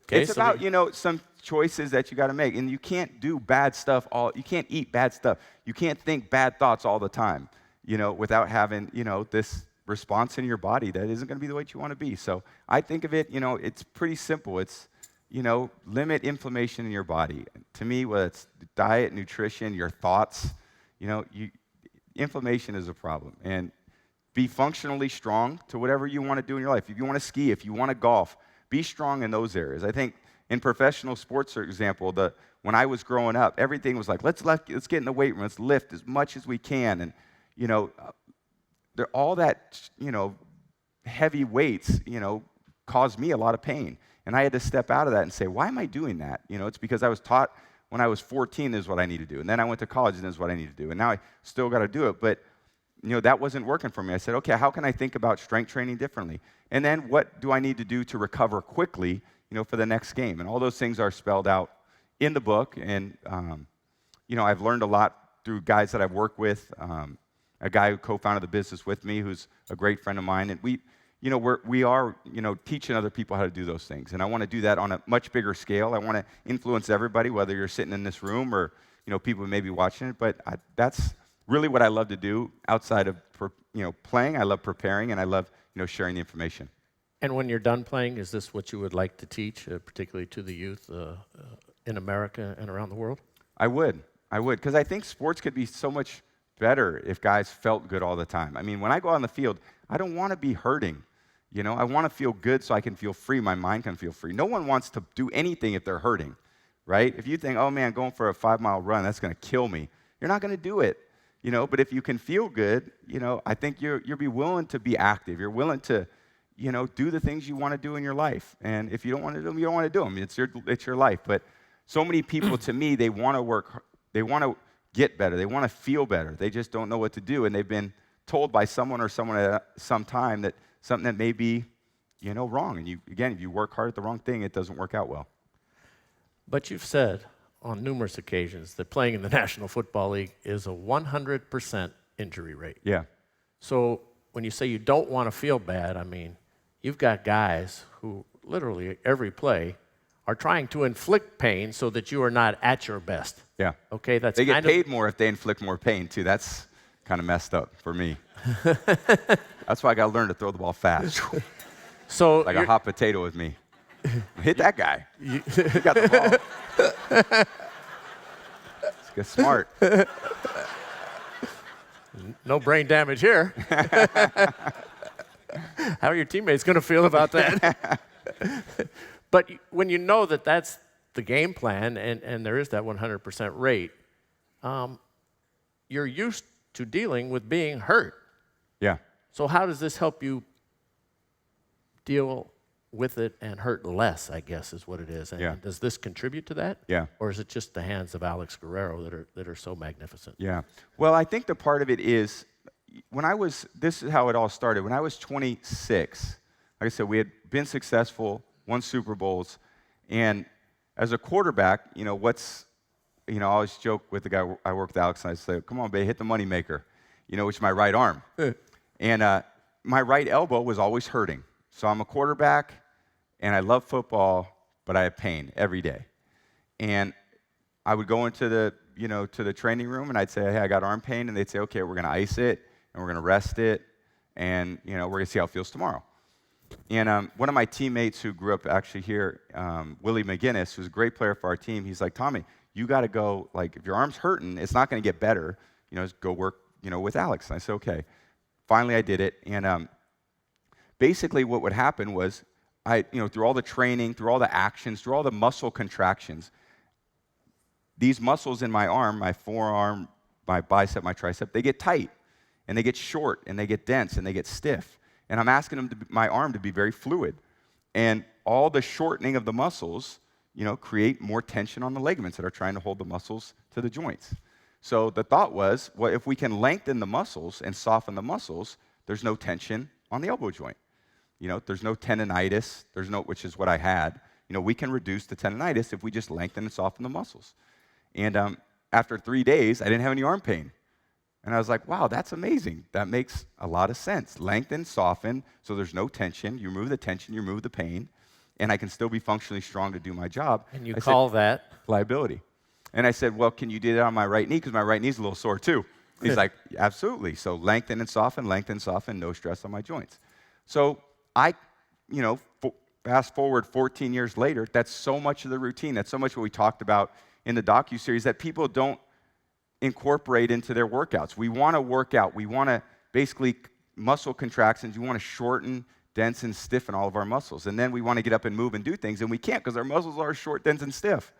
Okay, it's about, some choices that you got to make. And you can't do bad stuff you can't eat bad stuff. You can't think bad thoughts all the time, without having, this response in your body that isn't going to be the way you want to be. So I think of it, it's pretty simple. It's, limit inflammation in your body. To me, whether it's diet, nutrition, your thoughts, inflammation is a problem. And be functionally strong to whatever you want to do in your life. If you want to ski, if you want to golf, be strong in those areas. I think in professional sports, for example, when I was growing up, everything was like, let's get in the weight room, let's lift as much as we can. And, all that, heavy weights, caused me a lot of pain. And I had to step out of that and say, why am I doing that? It's because I was taught when I was 14 is what I need to do. And then I went to college and this is what I need to do. And now I still got to do it. But, that wasn't working for me. I said, okay, how can I think about strength training differently? And then what do I need to do to recover quickly, for the next game? And all those things are spelled out in the book. And, I've learned a lot through guys that I've worked with, a guy who co-founded the business with me, who's a great friend of mine, and we are teaching other people how to do those things. And I want to do that on a much bigger scale. I want to influence everybody, whether you're sitting in this room or people who may be watching it. But that's really what I love to do outside of playing. I love preparing, and I love sharing the information. And when you're done playing, is this what you would like to teach, particularly to the youth in America and around the world? I would, because I think sports could be so much better if guys felt good all the time. I mean, when I go out on the field, I don't want to be hurting. I want to feel good so I can feel free, my mind can feel free. No one wants to do anything if they're hurting, right? If you think, oh man, going for a 5-mile run, that's going to kill me, you're not going to do it. But if you can feel good, I think you'll be willing to be active. You're willing to do the things you want to do in your life. And if you don't want to do them, you don't want to do them. It's your life. But so many people, to me, they want to work, they want to get better, they want to feel better. They just don't know what to do, and they've been told by someone at some time that something that may be, wrong. And if you work hard at the wrong thing, it doesn't work out well. But you've said on numerous occasions that playing in the National Football League is a 100% injury rate. Yeah. So when you say you don't want to feel bad, I mean, you've got guys who literally every play are trying to inflict pain so that you are not at your best. Yeah. Okay, they get paid more if they inflict more pain too. That's kind of messed up for me. That's why I got to learn to throw the ball fast. So like a hot potato with me. Hit that guy. He got the ball. Let's get smart. No brain damage here. How are your teammates going to feel about that? But when you know that that's the game plan and there is that 100% rate, you're used to dealing with being hurt. Yeah. So how does this help you deal with it and hurt less, I guess, is what it is. And does this contribute to that? Yeah. Or is it just the hands of Alex Guerrero that are so magnificent? Yeah. Well, I think the part of it is, this is how it all started. When I was 26, like I said, we had been successful, won Super Bowls, and as a quarterback, I always joke with the guy I work with, Alex, and I say, come on, babe, hit the moneymaker, which is my right arm. And my right elbow was always hurting. So I'm a quarterback, and I love football, but I have pain every day. And I would go into the training room, and I'd say, hey, I got arm pain, and they'd say, okay, we're going to ice it, and we're going to rest it, and we're going to see how it feels tomorrow. And one of my teammates who grew up actually here, Willie McGinnis, who's a great player for our team, he's like, Tommy, you got to go, like, if your arm's hurting, it's not going to get better, just go work, with Alex. And I said, okay. Finally, I did it, and basically what would happen was, through all the training, through all the actions, through all the muscle contractions, these muscles in my arm, my forearm, my bicep, my tricep, they get tight, and they get short, and they get dense, and they get stiff. And I'm asking my arm to be very fluid. And all the shortening of the muscles, create more tension on the ligaments that are trying to hold the muscles to the joints. So the thought was, well, if we can lengthen the muscles and soften the muscles, there's no tension on the elbow joint. There's no tendonitis, which is what I had. We can reduce the tendonitis if we just lengthen and soften the muscles. And after 3 days, I didn't have any arm pain. And I was like, wow, that's amazing. That makes a lot of sense. Lengthen, soften, so there's no tension. You remove the tension, you remove the pain, and I can still be functionally strong to do my job. And you call that? Pliability. And I said, well, can you do that on my right knee? Because my right knee's a little sore too. He's like, absolutely. So lengthen and soften, no stress on my joints. So I, fast forward 14 years later, that's so much of the routine. That's so much what we talked about in the docuseries that people don't incorporate into their workouts. We want to work out. We want to basically muscle contractions. We want to shorten, dense, and stiffen all of our muscles. And then we want to get up and move and do things, and we can't because our muscles are short, dense, and stiff.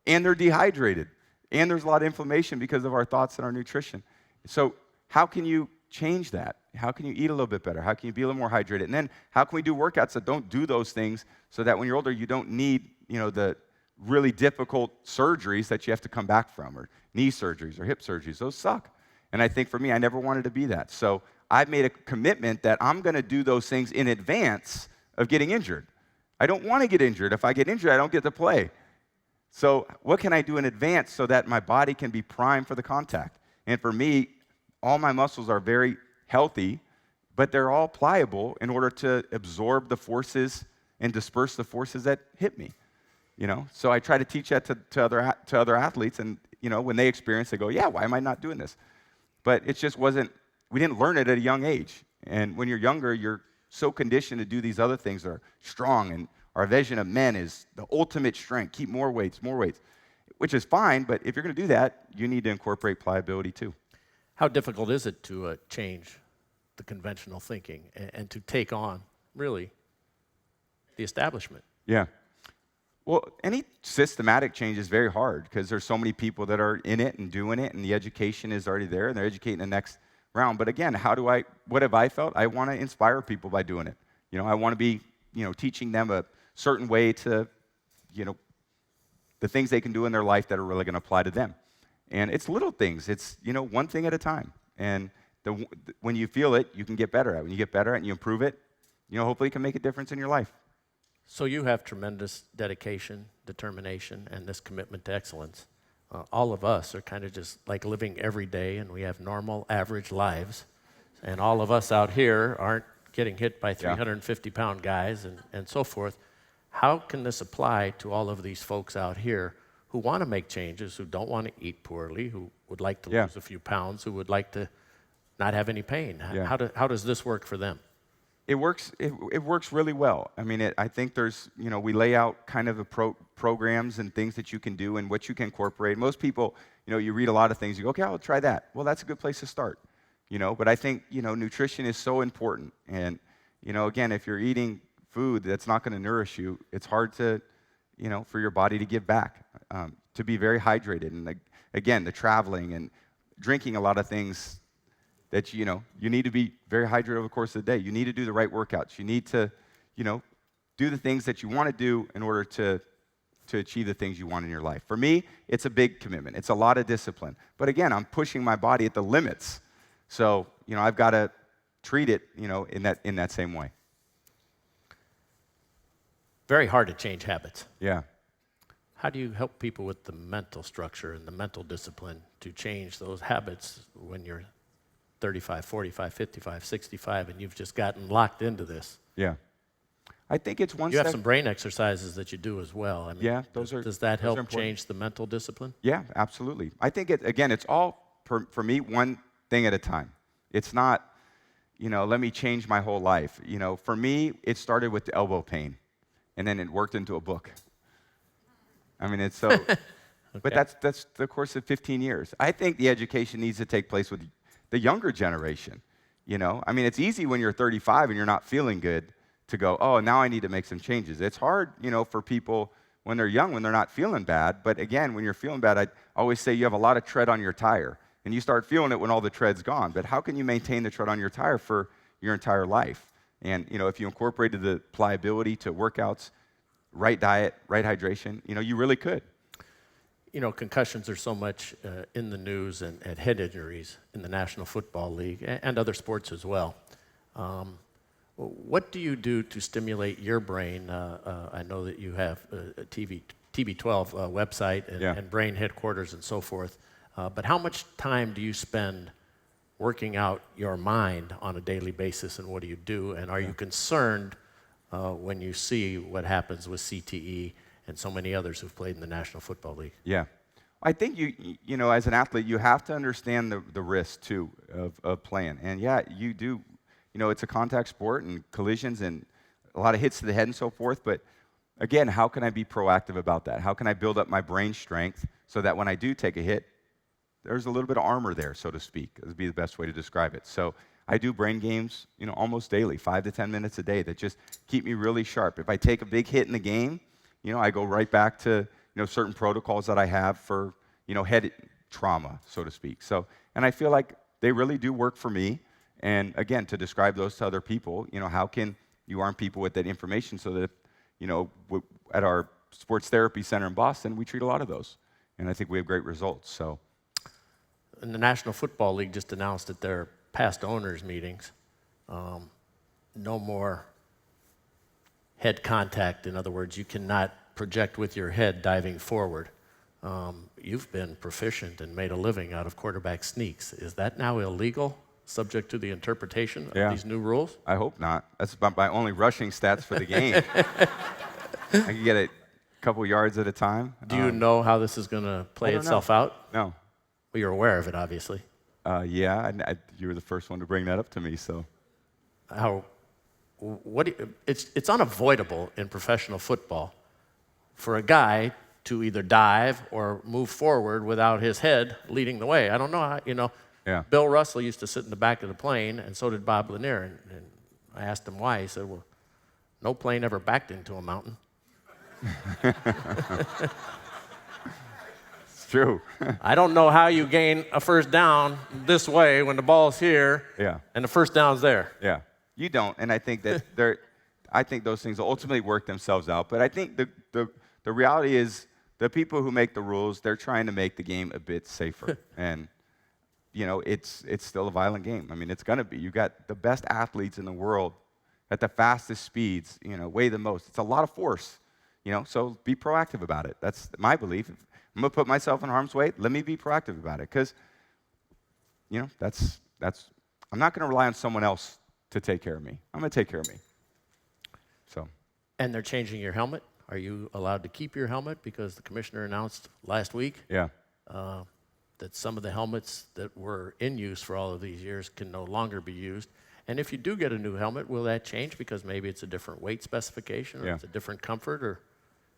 And they're dehydrated. And there's a lot of inflammation because of our thoughts and our nutrition. So how can you change that? How can you eat a little bit better? How can you be a little more hydrated? And then how can we do workouts that don't do those things so that when you're older, you don't need, the really difficult surgeries that you have to come back from, or knee surgeries or hip surgeries. Those suck. And I think for me, I never wanted to be that. So I've made a commitment that I'm going to do those things in advance of getting injured. I don't want to get injured. If I get injured, I don't get to play. So what can I do in advance so that my body can be primed for the contact? And for me, all my muscles are very healthy, but they're all pliable in order to absorb the forces and disperse the forces that hit me. So I try to teach that to other athletes, and when they experience, they go, yeah, why am I not doing this? But it just wasn't. We didn't learn it at a young age. And when you're younger, you're so conditioned to do these other things that are strong, and our vision of men is the ultimate strength. Keep more weights, which is fine. But if you're going to do that, you need to incorporate pliability too. How difficult is it to change the conventional thinking and to take on, really, the establishment? Yeah. Well, any systematic change is very hard because there's so many people that are in it and doing it, and the education is already there, and they're educating the next round. But again, what have I felt? I want to inspire people by doing it. I want to be, teaching them a certain way to, the things they can do in their life that are really going to apply to them. And it's little things. It's, one thing at a time. And when you feel it, you can get better at it. When you get better at it and you improve it, hopefully it can make a difference in your life. So you have tremendous dedication, determination, and this commitment to excellence. All of us are kind of just like living every day, and we have normal, average lives. And all of us out here aren't getting hit by 350-pound guys and so forth. How can this apply to all of these folks out here who want to make changes, who don't want to eat poorly, who would like to lose a few pounds, who would like to not have any pain? How does this work for them? It works. It works really well. I mean, I think there's, we lay out kind of programs and things that you can do and what you can incorporate. Most people, you read a lot of things. You go, okay, I'll try that. Well, that's a good place to start. But I think, nutrition is so important. And, again, if you're eating food that's not going to nourish you, it's hard to, for your body to give back, to be very hydrated. And again, the traveling and drinking a lot of things that, you need to be very hydrated over the course of the day. You need to do the right workouts. You need to, do the things that you want to do in order to achieve the things you want in your life. For me, it's a big commitment. It's a lot of discipline. But again, I'm pushing my body at the limits. So, I've got to treat it, in that same way. Very hard to change habits. Yeah. How do you help people with the mental structure and the mental discipline to change those habits when you're 35, 45, 55, 65, and you've just gotten locked into this? Yeah. I think it's one You step. have some brain exercises that you do as well. I mean, does that help change the mental discipline? Yeah, absolutely. I think, it's all, for me, one thing at a time. It's not, let me change my whole life. For me, it started with the elbow pain, and then it worked into a book. I mean, it's so, okay. But that's the course of 15 years. I think the education needs to take place with the younger generation. I mean, it's easy when you're 35 and you're not feeling good to go, oh, now I need to make some changes. It's hard, for people when they're young, when they're not feeling bad. But again, when you're feeling bad, I always say you have a lot of tread on your tire, and you start feeling it when all the tread's gone. But how can you maintain the tread on your tire for your entire life? And, if you incorporated the pliability to workouts, right diet, right hydration, you really could. Concussions are so much in the news and head injuries in the National Football League and other sports as well. What do you do to stimulate your brain? I know that you have a TB12 website and brain headquarters and so forth. But how much time do you spend working out your mind on a daily basis, and what do you do? And are you concerned when you see what happens with CTE and so many others who've played in the National Football League? Yeah. I think as an athlete, you have to understand the risk, too, of playing. And, you do. It's a contact sport and collisions and a lot of hits to the head and so forth. But, again, how can I be proactive about that? How can I build up my brain strength so that when I do take a hit, there's a little bit of armor there, so to speak. That would be the best way to describe it. So I do brain games, almost daily, 5 to 10 minutes a day that just keep me really sharp. If I take a big hit in the game, I go right back to, certain protocols that I have for, head trauma, so to speak. So, and I feel like they really do work for me. And again, to describe those to other people, how can you arm people with that information so that, at our sports therapy center in Boston, we treat a lot of those. And I think we have great results, so. And the National Football League just announced at their past owners meetings, no more head contact. In other words, you cannot project with your head diving forward. You've been proficient and made a living out of quarterback sneaks. Is that now illegal, subject to the interpretation of these new rules? I hope not. That's about my only rushing stats for the game. I can get it a couple yards at a time. Do you know how this is going to play itself out? No. Well, you're aware of it, obviously. Yeah, and you were the first one to bring that up to me, so. It's unavoidable in professional football for a guy to either dive or move forward without his head leading the way. I don't know how, Yeah. Bill Russell used to sit in the back of the plane, and so did Bob Lanier, and I asked him why. He said, well, no plane ever backed into a mountain. It's true. I don't know how you gain a first down this way when the ball's here and the first down's there. Yeah, you don't, and I think that I think those things will ultimately work themselves out. But I think the reality is the people who make the rules, they're trying to make the game a bit safer, and it's still a violent game. I mean, it's gonna be. You got the best athletes in the world at the fastest speeds. Weigh the most. It's a lot of force. So be proactive about it. That's my belief. If I'm gonna put myself in harm's way, let me be proactive about it, because that's I'm not gonna rely on someone else to take care of me. I'm gonna take care of me. So. And they're changing your helmet. Are you allowed to keep your helmet? Because the commissioner announced last week that some of the helmets that were in use for all of these years can no longer be used. And if you do get a new helmet, will that change? Because maybe it's a different weight specification, or it's a different comfort, or,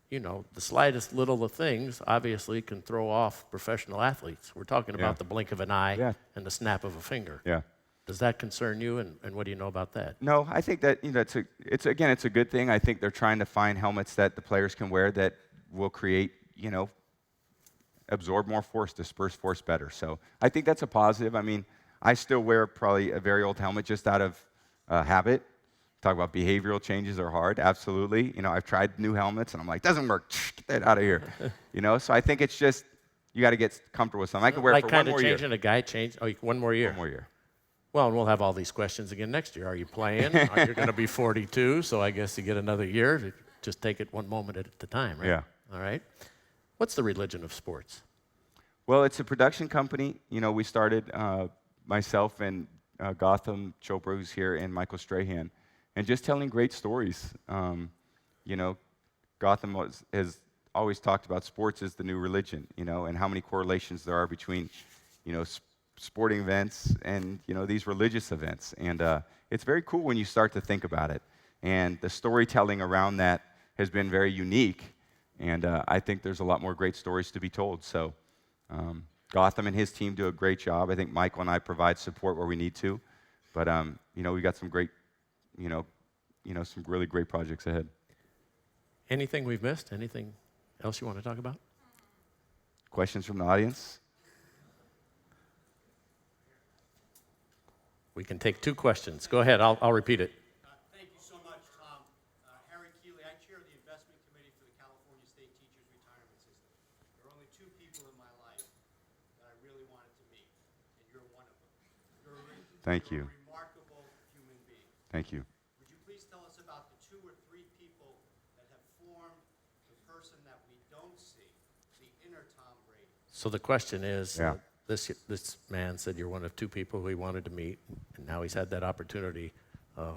the slightest little of things obviously can throw off professional athletes. We're talking about the blink of an eye and the snap of a finger. Yeah. Does that concern you, and what do you know about that? No, I think that it's a good thing. I think they're trying to find helmets that the players can wear that will create, absorb more force, disperse force better. So I think that's a positive. I mean, I still wear probably a very old helmet just out of habit. Talk about behavioral changes are hard. Absolutely. I've tried new helmets, and I'm like, doesn't work. Get that out of here. So I think it's just you got to get comfortable with something. I can wear it for one more year. Like kind of changing a guy change. Oh, 1 more year. 1 more year. Well, and we'll have all these questions again next year. Are you playing? You're going to be 42, so I guess you get another year. Just take it one moment at a time, right? Yeah. All right. What's the religion of sports? Well, it's a production company. We started, myself and Gotham Chopra, who's here, and Michael Strahan, and just telling great stories. Gotham has always talked about sports as the new religion, and how many correlations there are between, sporting events and these religious events, and it's very cool when you start to think about it, and the storytelling around that has been very unique, and I think there's a lot more great stories to be told. So Gotham and his team do a great job. I think Michael and I provide support where we need to, but we got some great some really great projects ahead. Anything we've missed? Anything else you want to talk about? Questions from the audience? We can take 2 questions. Go ahead. I'll repeat it. Thank you so much, Tom. Harry Keeley, I chair the investment committee for the California State Teachers Retirement System. There are only 2 people in my life that I really wanted to meet, and you're one of them. Thank you. You're a remarkable human being. Thank you. Would you please tell us about the 2 or 3 people that have formed the person that we don't see, the inner Tom Brady? So the question is, this man said you're one of 2 people who he wanted to meet, and now he's had that opportunity.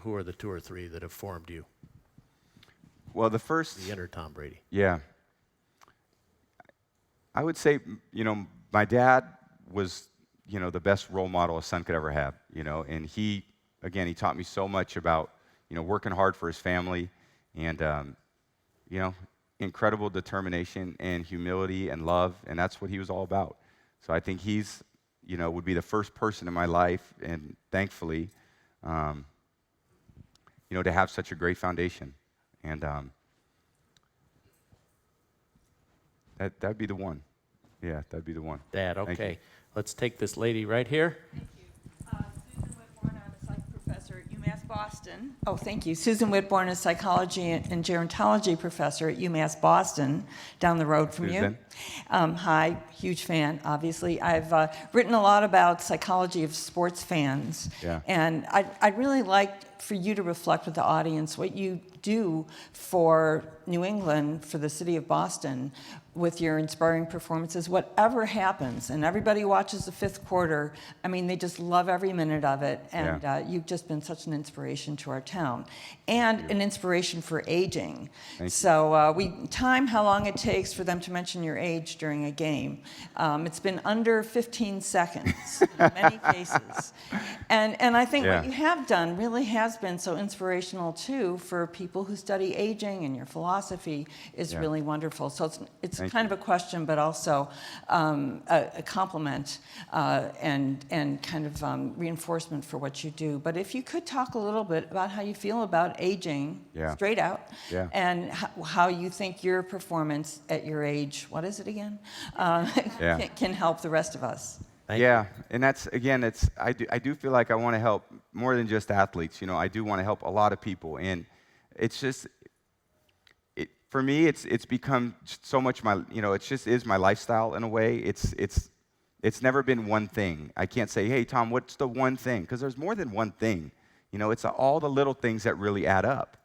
Who are the 2 or 3 that have formed you? Well, the first... The inner Tom Brady. Yeah. I would say, my dad was, the best role model a son could ever have, and he taught me so much about, working hard for his family and, incredible determination and humility and love, and that's what he was all about. So I think he's, would be the first person in my life, and thankfully, to have such a great foundation. And that'd be the one. Yeah, that'd be the one. Dad, okay. Let's take this lady right here. Thank you. Susan Whitborn, I'm a psych professor at UMass Boston. Oh, thank you. Susan Whitborn is psychology and gerontology professor at UMass Boston, down the road from Susan. you. Hi, huge fan, obviously. I've written a lot about psychology of sports fans. Yeah. And I'd really like for you to reflect with the audience what you do for New England, for the city of Boston, with your inspiring performances, whatever happens, and everybody watches the fifth quarter. I mean, they just love every minute of it, and you've just been such an inspiration to our town, and an inspiration for aging. So we time how long it takes for them to mention your age during a game. It's been under 15 seconds in many cases, and I think what you have done really has been so inspirational too for people who study aging, and your philosophy is really wonderful. So it's kind of a question, but also a compliment and kind of reinforcement for what you do. But if you could talk a little bit about how you feel about aging, straight out, and how you think your performance at your age, what is it again, can help the rest of us. And that's, again, I do feel like I want to help more than just athletes. You know, I do want to help a lot of people, and it's just, for me, it's become so much my, you know, it just is my lifestyle in a way. It's never been one thing. I can't say, hey, Tom, what's the one thing? Because there's more than one thing. You know, it's all the little things that really add up.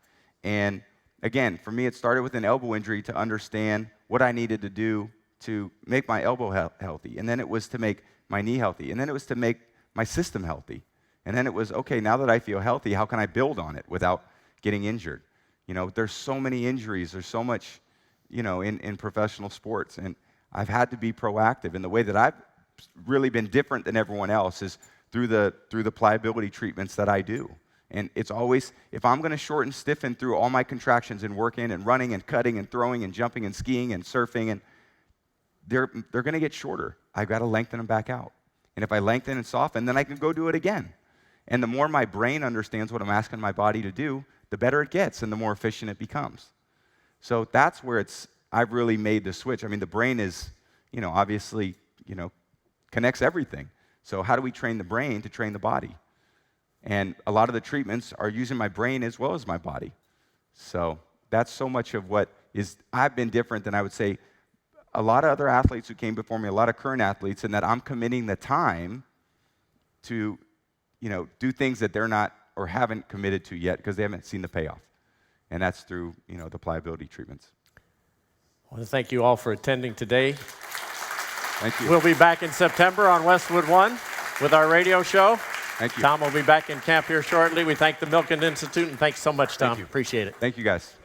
And again, for me, it started with an elbow injury to understand what I needed to do to make my elbow healthy. And then it was to make my knee healthy. And then it was to make my system healthy. And then it was, okay, now that I feel healthy, how can I build on it without getting injured? You know, there's so many injuries. There's so much, you know, in professional sports. And I've had to be proactive. And the way that I've really been different than everyone else is through the pliability treatments that I do. And it's always, if I'm going to shorten, stiffen through all my contractions and working and running and cutting and throwing and jumping and skiing and surfing, and they're going to get shorter. I've got to lengthen them back out. And if I lengthen and soften, then I can go do it again. And the more my brain understands what I'm asking my body to do, the better it gets and the more efficient it becomes. So that's where I've really made the switch. I mean, the brain is, you know, obviously, you know, connects everything. So how do we train the brain to train the body? And a lot of the treatments are using my brain as well as my body. So that's so much of what I've been different than, I would say, a lot of other athletes who came before me, a lot of current athletes, in that I'm committing the time to, you know, do things that they're not or haven't committed to yet because they haven't seen the payoff. And that's through, you know, the pliability treatments. I want to thank you all for attending today. Thank you. We'll be back in September on Westwood One with our radio show. Thank you. Tom will be back in camp here shortly. We thank the Milken Institute, and thanks so much, Tom. Thank you. Appreciate it. Thank you, guys.